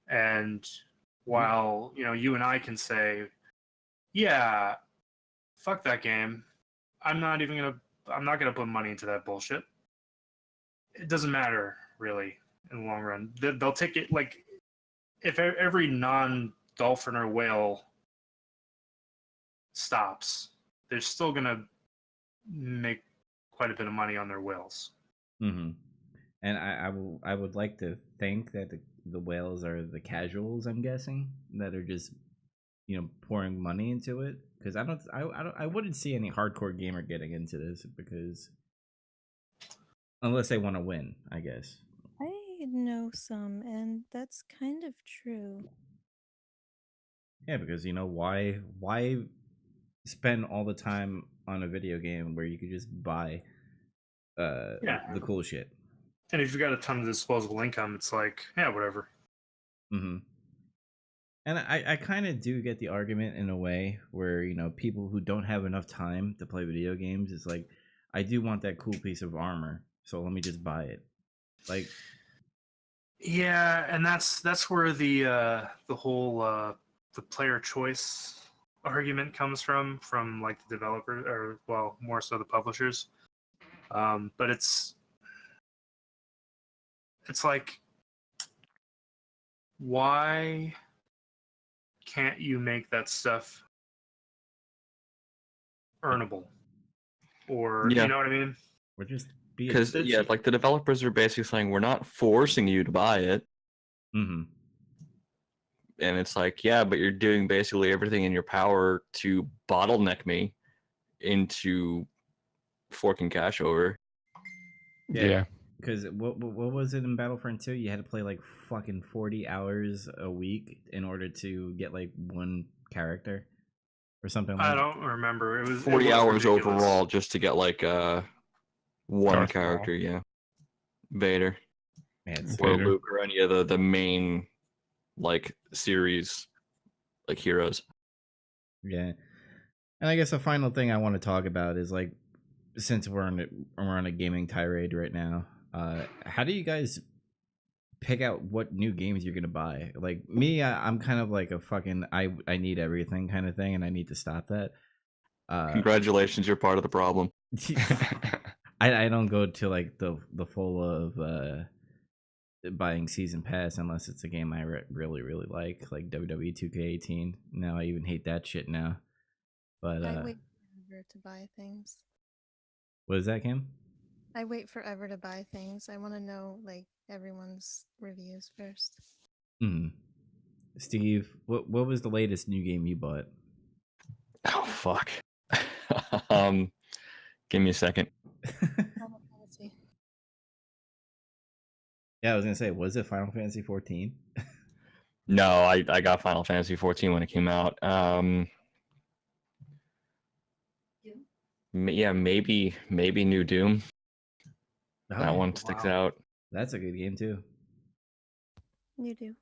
And while, you and I can say, yeah, fuck that game, I'm not gonna put money into that bullshit. It doesn't matter really in the long run. They'll take it, like, if every non-dolphin or whale stops, they're still gonna make quite a bit of money on their whales. Mm-hmm. And I would like to think that the whales are the casuals, I'm guessing, that are just pouring money into it, because I wouldn't see any hardcore gamer getting into this, because unless they want to win, I guess. I know some, and that's kind of true. Yeah, because why spend all the time on a video game where you could just buy the cool shit. And if you've got a ton of disposable income, it's like, yeah, whatever. Mm-hmm. And I kind of do get the argument in a way where, people who don't have enough time to play video games, it's like, I do want that cool piece of armor, so let me just buy it. Like, yeah, and that's where the whole the player choice argument comes from like the developer, or, well, more so the publishers. But it's like, why can't you make that stuff earnable? Or, Yeah. you know what I mean? we're just being. Because, yeah, like, the developers are basically saying, we're not forcing you to buy it. Mm-hmm. And it's like, yeah, but you're doing basically everything in your power to bottleneck me into forking cash over. Yeah. Because what was it in Battlefront 2? You had to play like fucking 40 hours a week in order to get like one character or something like I that. don't remember. It was 40 hours ridiculous. overall just to get, like, one Darth character, yeah. Vader. Man, Or Vader. Luke, or any of the main, like, series, like, heroes. yeah. And I guess the final thing I want to talk about is, like, since we're on a gaming tirade right now, how do you guys pick out what new games you're gonna buy? Like me, I'm kind of like a fucking I need everything kind of thing, and I need to stop that. Congratulations, you're part of the problem. I don't go to like the full of buying season pass unless it's a game I really like WWE 2K18. Now I even hate that shit now. But I wait forever to buy things. what is that, Kim? I wait forever to buy things. I want to know like everyone's reviews first. Steve, what was the latest new game you bought? Oh fuck. Give me a second. Final Fantasy. Yeah, I was gonna say, was it Final Fantasy 14? No, I got Final Fantasy 14 when it came out. Yeah, maybe New Doom. That one sticks out. That's a good game too. You do.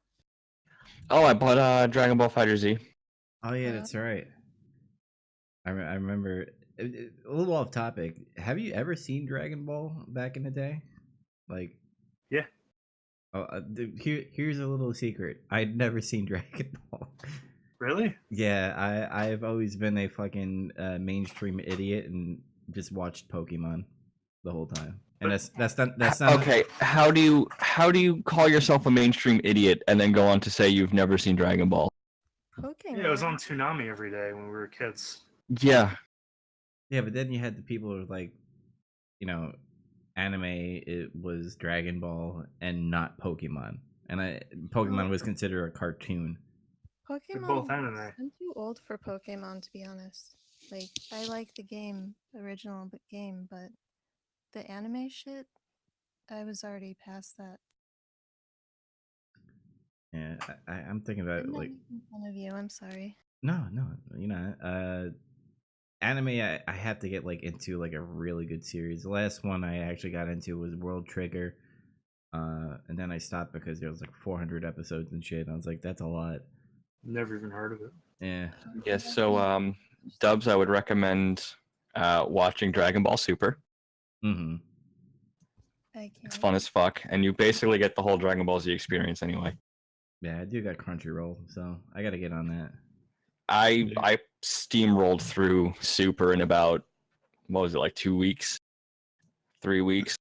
Oh, I bought Dragon Ball Fighter Z. Oh yeah, that's right. I remember. A little off topic. Have you ever seen Dragon Ball back in the day? Like, Yeah. oh, here's a little secret. I'd never seen Dragon Ball. Really? Yeah, I've always been a fucking mainstream idiot and just watched Pokemon the whole time. And that's not Okay. How do you call yourself a mainstream idiot and then go on to say you've never seen Dragon Ball? Pokemon. Yeah, it was on Toonami every day when we were kids. Yeah. Yeah, but then you had the people who were like, you know, anime it was Dragon Ball and not Pokemon. And Pokemon was considered a cartoon. Pokemon. both anime. I'm too old for Pokemon to be honest. Like I like the game, original game, but the anime shit, I was already past that. Yeah, I'm thinking about I'm not like making fun of you. I'm sorry. no, you know, anime I have to get like into like a really good series. The last one I actually got into was World Trigger, and then I stopped because there was like 400 episodes and shit. And I was like, that's a lot. Never even heard of it. Yeah. Yes. So, Dubs, I would recommend watching Dragon Ball Super. Mm-hmm. I can't. It's fun as fuck, and you basically get the whole Dragon Ball Z experience anyway. Yeah, I do got Crunchyroll, so I got to get on that. I steamrolled through Super in about, what was it, like 2 weeks, 3 weeks.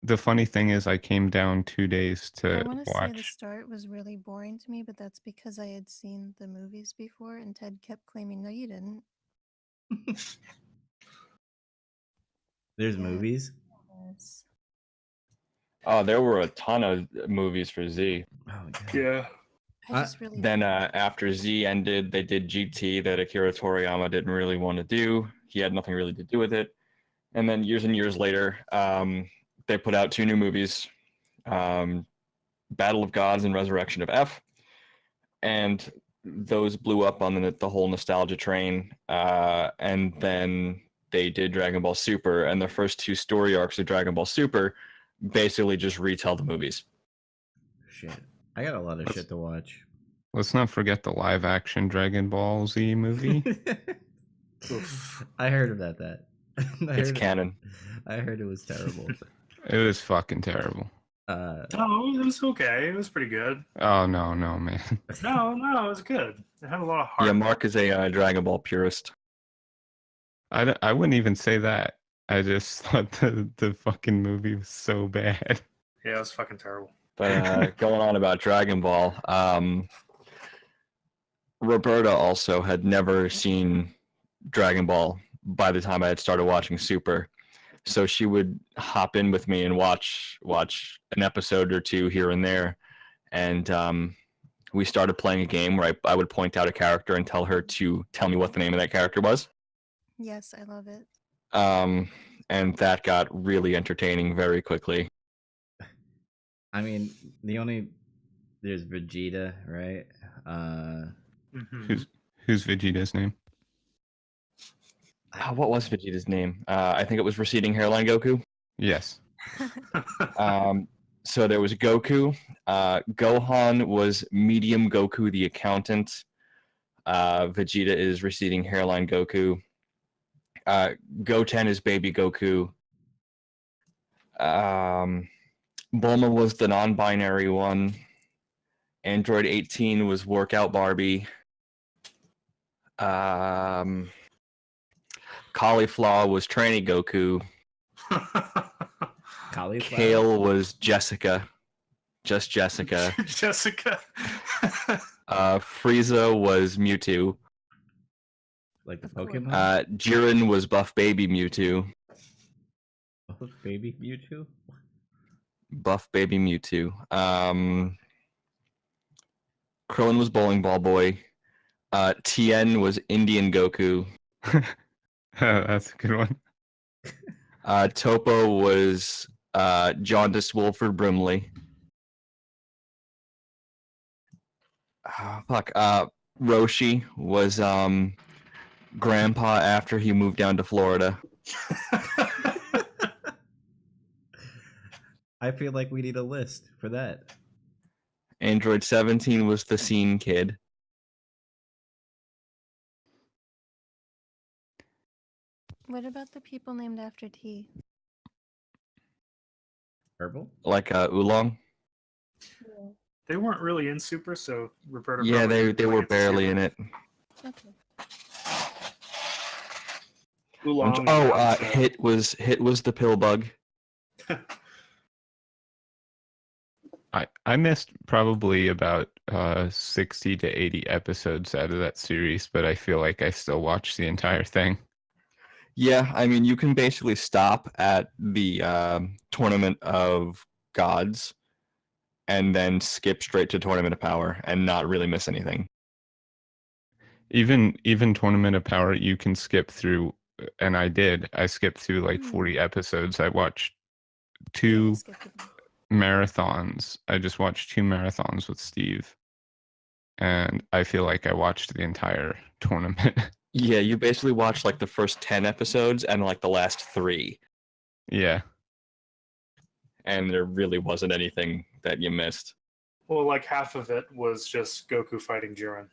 The funny thing is, I came down 2 days I to want to say the watch. start was really boring to me, but that's because I had seen the movies before, and Ted kept claiming, "No, you didn't." There's Yeah. movies. Yes. Oh, there were a ton of movies for Z. Oh god. Yeah. I just really. Then after Z ended, they did GT that Akira Toriyama didn't really want to do. He had nothing really to do with it. And then years and years later, they put out 2 new movies, Battle of Gods and Resurrection of F. And those blew up on the whole nostalgia train. And then they did Dragon Ball Super, and the first 2 story arcs of Dragon Ball Super basically just retell the movies. Shit. I got a lot of shit to watch. Let's not forget the live action Dragon Ball Z movie. I heard about that. It's canon. I heard it was terrible. It was fucking terrible. No, it was okay. It was pretty good. Oh no, man. No, it was good. It had a lot of heart. Yeah, Mark is a Dragon Ball purist. I wouldn't even say that. I just thought the fucking movie was so bad. Yeah, it was fucking terrible. But going on about Dragon Ball, Roberta also had never seen Dragon Ball by the time I had started watching Super. So she would hop in with me and watch an episode or 2 here and there. And we started playing a game where I would point out a character and tell her to tell me what the name of that character was. Yes, I love it. And that got really entertaining very quickly. I mean, there's Vegeta, right? Who's Vegeta's name? What was Vegeta's name? I think it was Receding Hairline Goku. Yes. So there was Goku. Gohan was Medium Goku the Accountant. Vegeta is Receding Hairline Goku. Goten is Baby Goku. Bulma was the non-binary one. Android 18 was Workout Barbie. Cauliflower was Tranny Goku. Cauliflower. Kale was Jessica. Just Jessica. Jessica. Frieza was Mewtwo. Like the Of course. Pokemon. Jiren was Buff Baby Mewtwo. Oh, baby Mewtwo. Buff Baby Mewtwo. Krillin was Bowling Ball Boy. Tien was Indian Goku. That's a good one. Topo was Jaundice Wilford Brimley. Roshi was Grandpa after he moved down to Florida. I feel like we need a list for that. Android 17 was the Scene Kid. What about the people named after tea? Herbal. Like Oolong. They weren't really in Super, so Roberta. Yeah, probably they didn't were get to see barely in it. Okay. Oolong. Hit was the pill bug. I missed probably about 60 to 80 episodes out of that series, but I feel like I still watched the entire thing. Yeah, I mean, you can basically stop at the Tournament of Gods and then skip straight to Tournament of Power and not really miss anything. Even Tournament of Power, you can skip through, and I did. I skipped through like 40 episodes. I watched two marathons. I just watched 2 marathons with Steve, and I feel like I watched the entire tournament. Yeah, you basically watched like the first 10 episodes and like the last 3, Yeah. and there really wasn't anything that you missed. Well, like half of it was just Goku fighting Jiren.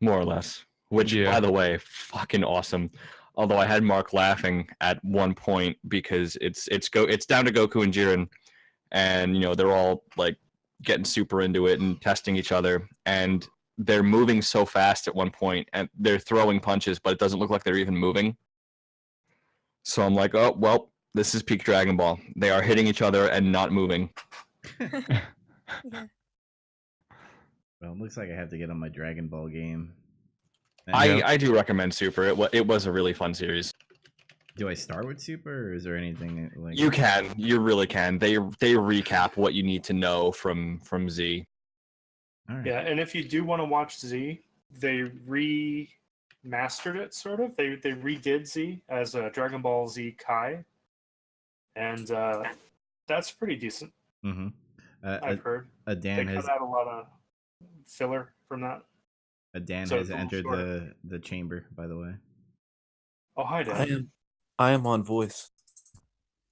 More or less. Which, Yeah. by the way, fucking awesome. Although I had Mark laughing at one point because it's down to Goku and Jiren, and you know they're all like getting super into it and testing each other, and they're moving so fast at one point, and they're throwing punches, but it doesn't look like they're even moving. So I'm like, oh well, this is peak Dragon Ball. They are hitting each other and not moving. Yeah. Well, it looks like I have to get on my Dragon Ball game. I do recommend Super. It was a really fun series. Do I start with Super, or is there anything like You really can. They recap what you need to know from Z. All right. Yeah, and if you do want to watch Z, they remastered it sort of. They redid Z as a Dragon Ball Z Kai, and that's pretty decent. Mm-hmm. I've heard Dan they has cut out a lot of filler from that. Dan So has it's a little entered shorter. the chamber, by the way. Oh, hi, Dan. I am on voice.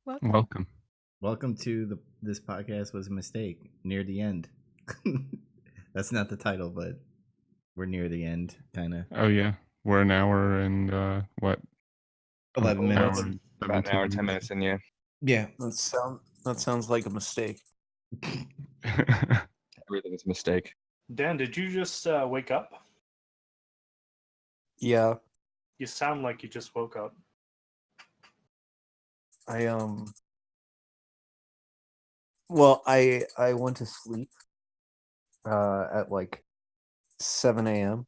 Welcome. Welcome. Welcome to this podcast was a mistake. Near the end. That's not the title, but we're near the end, kind of. Oh yeah, we're an hour and what? 11 An minutes. hour and About an hour, 17 10 minutes in, yeah. Yeah. That sounds like a mistake. Everything is a mistake. Dan, did you just wake up? Yeah, You sound like you just woke up. Well, I went to sleep at like 7 a.m.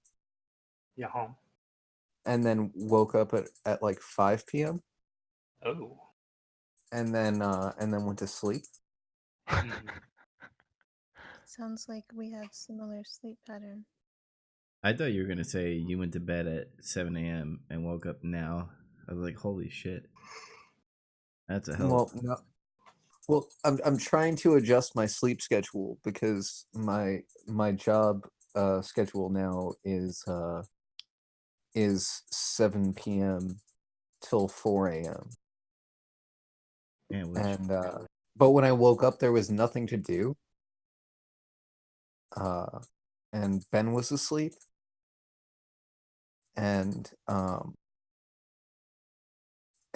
Yeah, home. and then woke up at like 5 p.m. Oh. and then went to sleep. Mhm. Sounds like we have similar sleep pattern. I thought you were going to say you went to bed at 7 a.m. and woke up now. I was like, holy shit. That's a hell. Well, no. Well, I'm trying to adjust my sleep schedule because my job schedule now is 7 p.m. till 4 a.m. Yeah, And but when I woke up, there was nothing to do. And Ben was asleep, and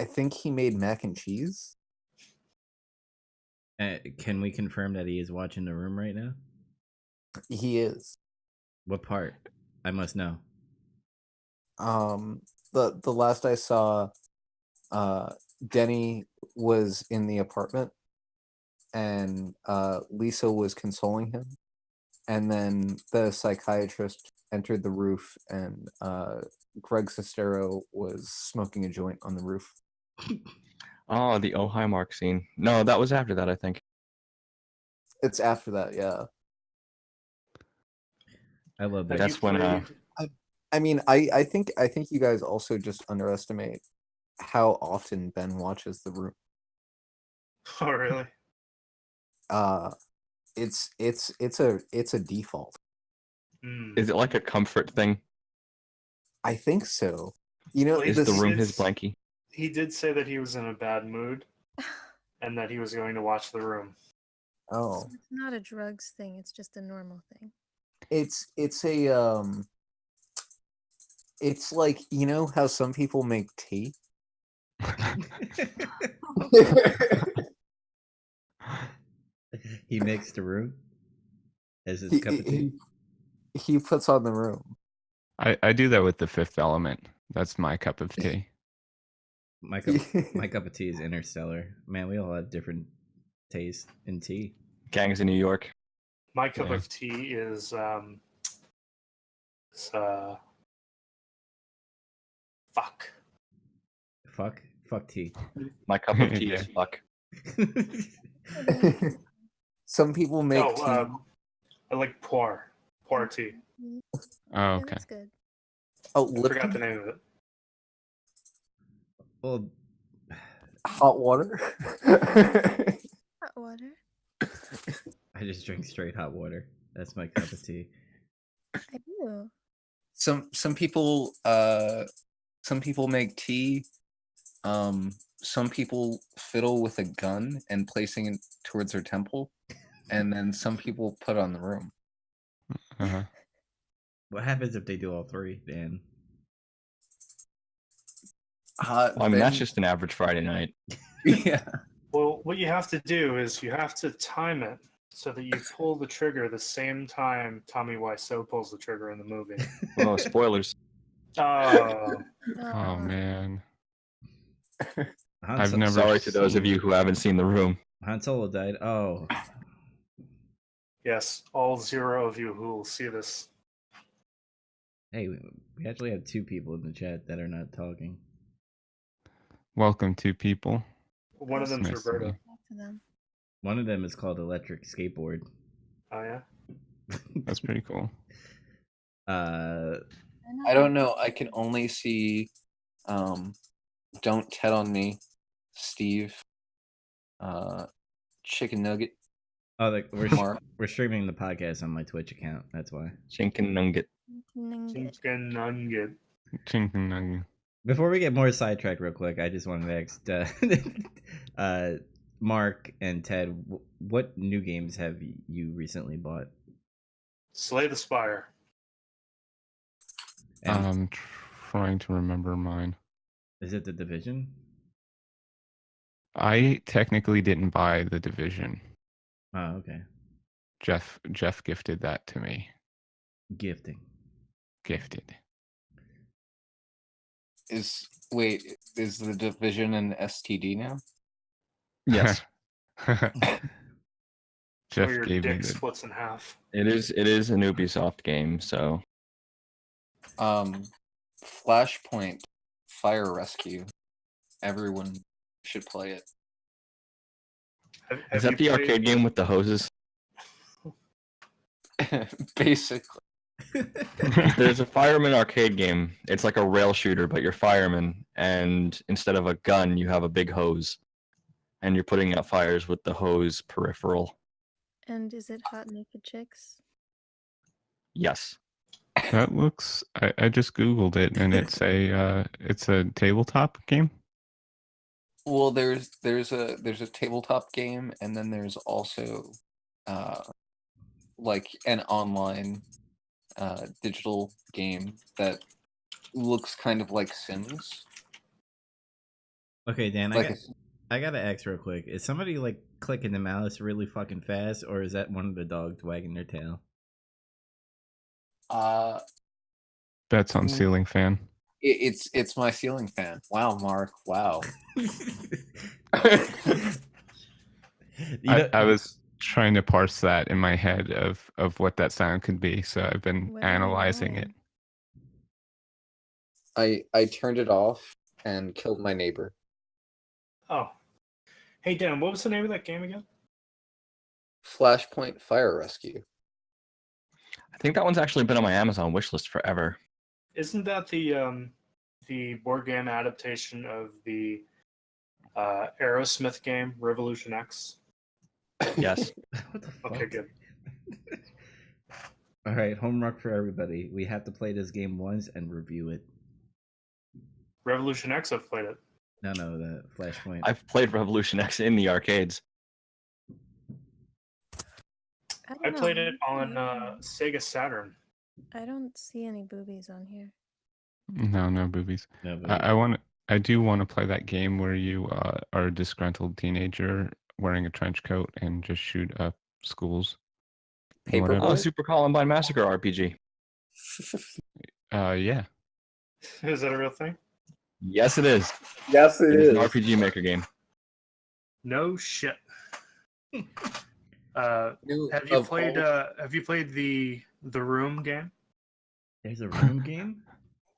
I think he made mac and cheese. Can we confirm that he is watching the room right now? He is. What part? I must know. The last I saw, Denny was in the apartment, and Lisa was consoling him, and then the psychiatrist entered the roof, and Greg Sestero was smoking a joint on the roof. Oh, the Oh Hi Mark scene. No, that was after that, I think. It's after that, yeah. I love that. Have That's you when played- I mean, I think you guys also just underestimate how often Ben watches The Room. Oh, really? It's a default. Hmm. is it like a comfort thing? I think so. You know, Well, Is this, the room it's- his blankie? He did say that he was in a bad mood and that he was going to watch The Room. oh, So it's not a drugs thing, it's just a normal thing. it's it's like, you know how some people make tea? He makes the room as his he, cup of tea. he puts on The Room. I do that with The Fifth Element. That's my cup of tea. My cup of tea is Interstellar. Man, we all have different tastes in tea. Gangs in New York. My cup Yeah. of tea is fuck. Fuck tea. My cup of tea is Yeah. fuck. Some people make tea. I like pu'er tea. Oh, Yeah, okay. that's good. Oh, I forgot the Lipton? name of it. Well, Hot water? Hot water. I just drink straight hot water. That's my cup of tea. I do. Some people make tea. Some people fiddle with a gun and placing it towards their temple, and then some people put on The Room. Uh-huh. What happens if they do all three, Dan? Well, I mean, that's Then- just an average Friday night. yeah. Well, what you have to do is you have to time it so that you pull the trigger the same time Tommy Wiseau pulls the trigger in the movie. Oh, spoilers. Oh, Oh man. Han I've Solo- never Sorry to those of you who haven't seen The Room. Han Solo died. Oh, yes, all 0 of you who will see this. hey, we actually have 2 people in the chat that are not talking. Welcome to people. One of them's Nice to Roberta. meet Back to them. One of them is called Electric Skateboard. Oh yeah. That's pretty cool. Uh, I don't know. I can only see Don't Tet on Me, Steve, Chicken Nugget, oh, Mark. we're streaming the podcast on my Twitch account. That's why. Chinkin Nugget. Nugget. Chicken nugget. Chicken nugget. Before we get more sidetracked, real quick, I just wanted to ask Mark and Ted, what new games have you recently bought? Slay the Spire. And I'm trying to remember mine. is it The Division? I technically didn't buy The Division. Oh, okay. Jeff gifted that to me. Gifting. Gifted. Is The Division an STD now? Yes, Jeff Where your gave me dick the. splits in half. it is. It is an Ubisoft game, so Flashpoint Fire Rescue. Everyone should play it. Have is that you the played- arcade game with the hoses? Basically. There's a fireman arcade game. It's like a rail shooter, but you're fireman, and instead of a gun, you have a big hose, and you're putting out fires with the hose peripheral. And is it hot naked chicks? Yes. That looks. I just googled it, and it's a tabletop game. Well, there's a tabletop game, and then there's also like an online digital game that looks kind of like Sims. Okay, Dan, Like I gotta ask real quick. Is somebody like clicking the mouse really fucking fast, or is that one of the dogs wagging their tail? That's on Mm. ceiling fan. It's my ceiling fan. Wow, Mark. Wow. You know, I was trying to parse that in my head of what that sound could be, so I've been What are you analyzing it. doing? I turned it off and killed my neighbor. Oh. Hey, Dan, what was the name of that game again? Flashpoint Fire Rescue. I think that one's actually been on my Amazon wishlist forever. Isn't that the board game adaptation of the Aerosmith game, Revolution X? Yes. what the fuck? Okay, good. All right, homework for everybody. We have to play this game once and review it. Revolution X, I've played it. No, the Flashpoint. I've played Revolution X in the arcades. I played it on Sega Saturn. I don't see any boobies on here. No boobies. No, but I do want to play that game where you are a disgruntled teenager wearing a trench coat and just shoot up schools. and whatever. Oh, Paperboy? Super Columbine Massacre RPG. Yeah. Is that a real thing? Yes, it is. Yes, It is an RPG Maker game. No shit. New Have you of played? all- Have you played the Room game? there's a room game.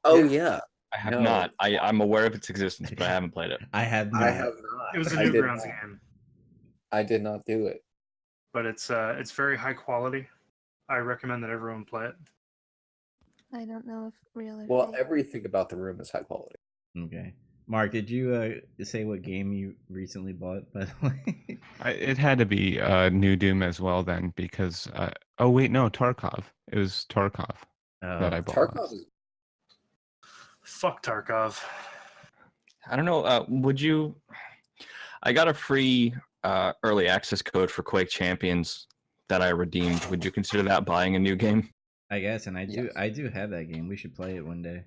Oh yeah. I have No. not. I'm aware of its existence, but I haven't played it. I have not. I have not. It was a I did Newgrounds not. game, I did not do it. but it's very high quality. I recommend that everyone play it. I don't know if real or Well, fake. everything about the room is high quality. Okay, Mark, did you say what game you recently bought? By the way, It had to be New Doom as well then, because oh wait, no, Tarkov. It was Tarkov that I bought. Tarkov is Fuck Tarkov. I don't know. Would you? I got a free early access code for Quake Champions that I redeemed. Would you consider that buying a new game? I guess, and Yes. I do have that game. We should play it one day.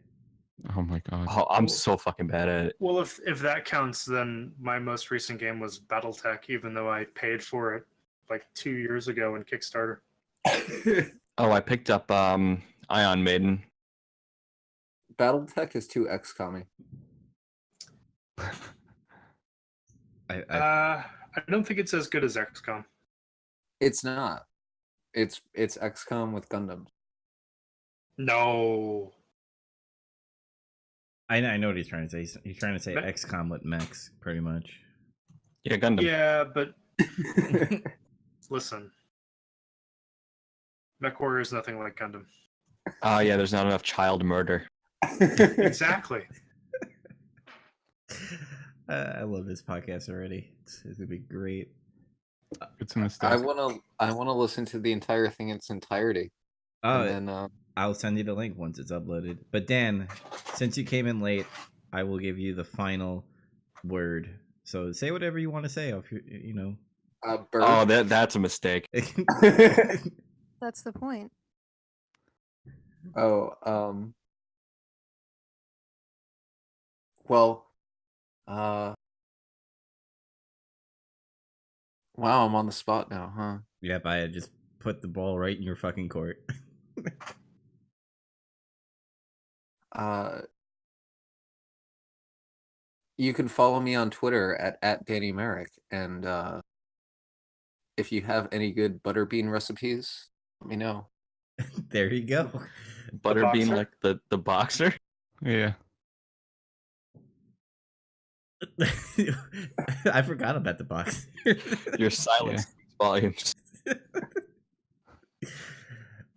Oh my god. Oh, I'm so fucking bad at it. Well, if that counts, then my most recent game was BattleTech, even though I paid for it like 2 years ago in Kickstarter. Oh, I picked up Ion Maiden. BattleTech is too XCOM-y. I don't think it's as good as XCOM. It's not. It's XCOM with Gundams. No. I know what he's trying to say. He's trying to say But- XCOM with mechs, pretty much. Yeah, Gundam. Yeah, but listen. MechWarrior is nothing like Gundam. Yeah, there's not enough child murder. Exactly. I love this podcast already. It's gonna be great. It's a mistake. I wanna listen to the entire thing in its entirety. Oh, And then I'll send you the link once it's uploaded. But Dan, since you came in late, I will give you the final word. So say whatever you want to say. If you know. Bird. Oh, that's a mistake. That's the point. Oh, well, wow, I'm on the spot now, huh? Yep, I had just put the ball right in your fucking court. You can follow me on Twitter at Danny Merrick, and if you have any good butterbean recipes, let me know. There you go. Butterbean, boxer? like the boxer. Yeah. I forgot about the box. Your silence speaks volumes.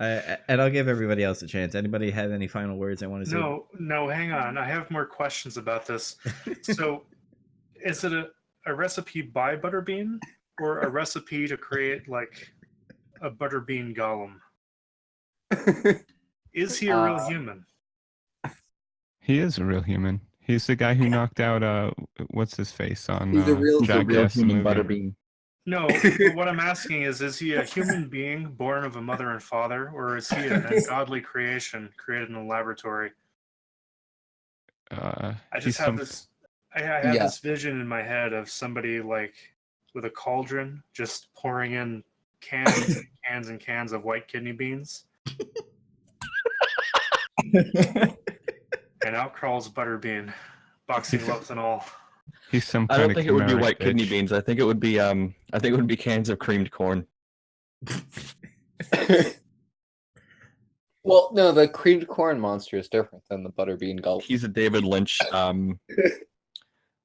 And I'll give everybody else a chance. Anybody have any final words I want to say? No, hang on. I have more questions about this. So, is it a recipe by Butterbean or a recipe to create like a Butterbean golem? Is he a real human? He is a real human. He's the guy who knocked out what's his face on He's a real Jackass the human movie. Butterbean. No, but what I'm asking is he a human being born of a mother and father, or is he an ungodly creation created in a laboratory? He's I just have some- this I have Yeah. this vision in my head of somebody like with a cauldron just pouring in cans and cans and cans of white kidney beans, and out crawls Butterbean, boxing gloves and all. He's some I kind don't of think it would be chimeric white kidney bitch. beans. I think it would be cans of creamed corn. Well, no, the creamed corn monster is different than the butterbean gulp. He's a David Lynch.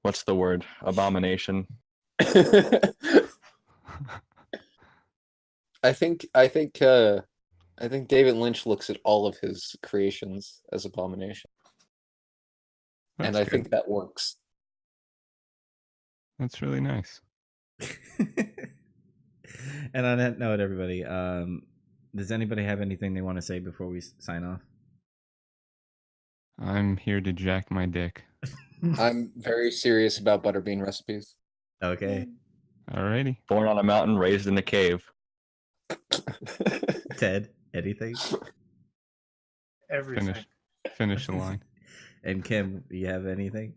What's the word? Abomination. I think David Lynch looks at all of his creations as abomination, and That's I good. think that works. That's really nice. And on that note, everybody, does anybody have anything they want to say before we sign off? I'm here to jack my dick. I'm very serious about butterbean recipes. Okay. Alrighty. Born on a mountain, raised in a cave. Ted, anything? Everything. Finish the line. And Kim, do you have anything?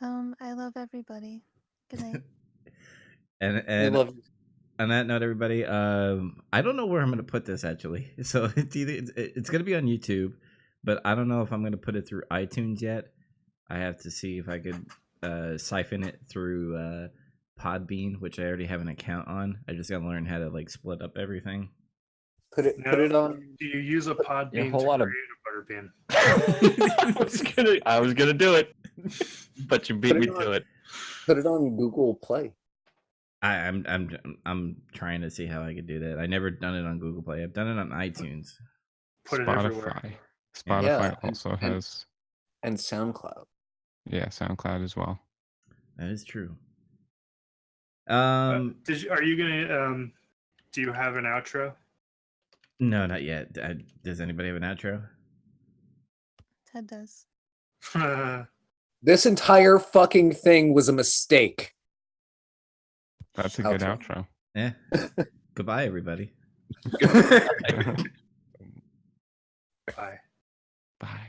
I love everybody. Good night. And I love you. on that note, everybody, I don't know where I'm going to put this actually. So it's going to be on YouTube, but I don't know if I'm going to put it through iTunes yet. I have to see if I could siphon it through Podbean, which I already have an account on. I just got to learn how to like split up everything. Put it on. Do you use a pod Yeah, a bean whole to lot of- create a Butterbean? I was gonna do it, but you beat Put me it on. to it. Put it on Google Play. I'm trying to see how I could do that. I never done it on Google Play. I've done it on iTunes. Put it everywhere. Spotify Yeah, also and- has And SoundCloud. SoundCloud as well. That is true. Are you gonna? Do you have an outro? No, not yet. Does anybody have an outro? Ted does. This entire fucking thing was a mistake. That's a good Outro. outro. Yeah. Goodbye, everybody. Bye. Bye.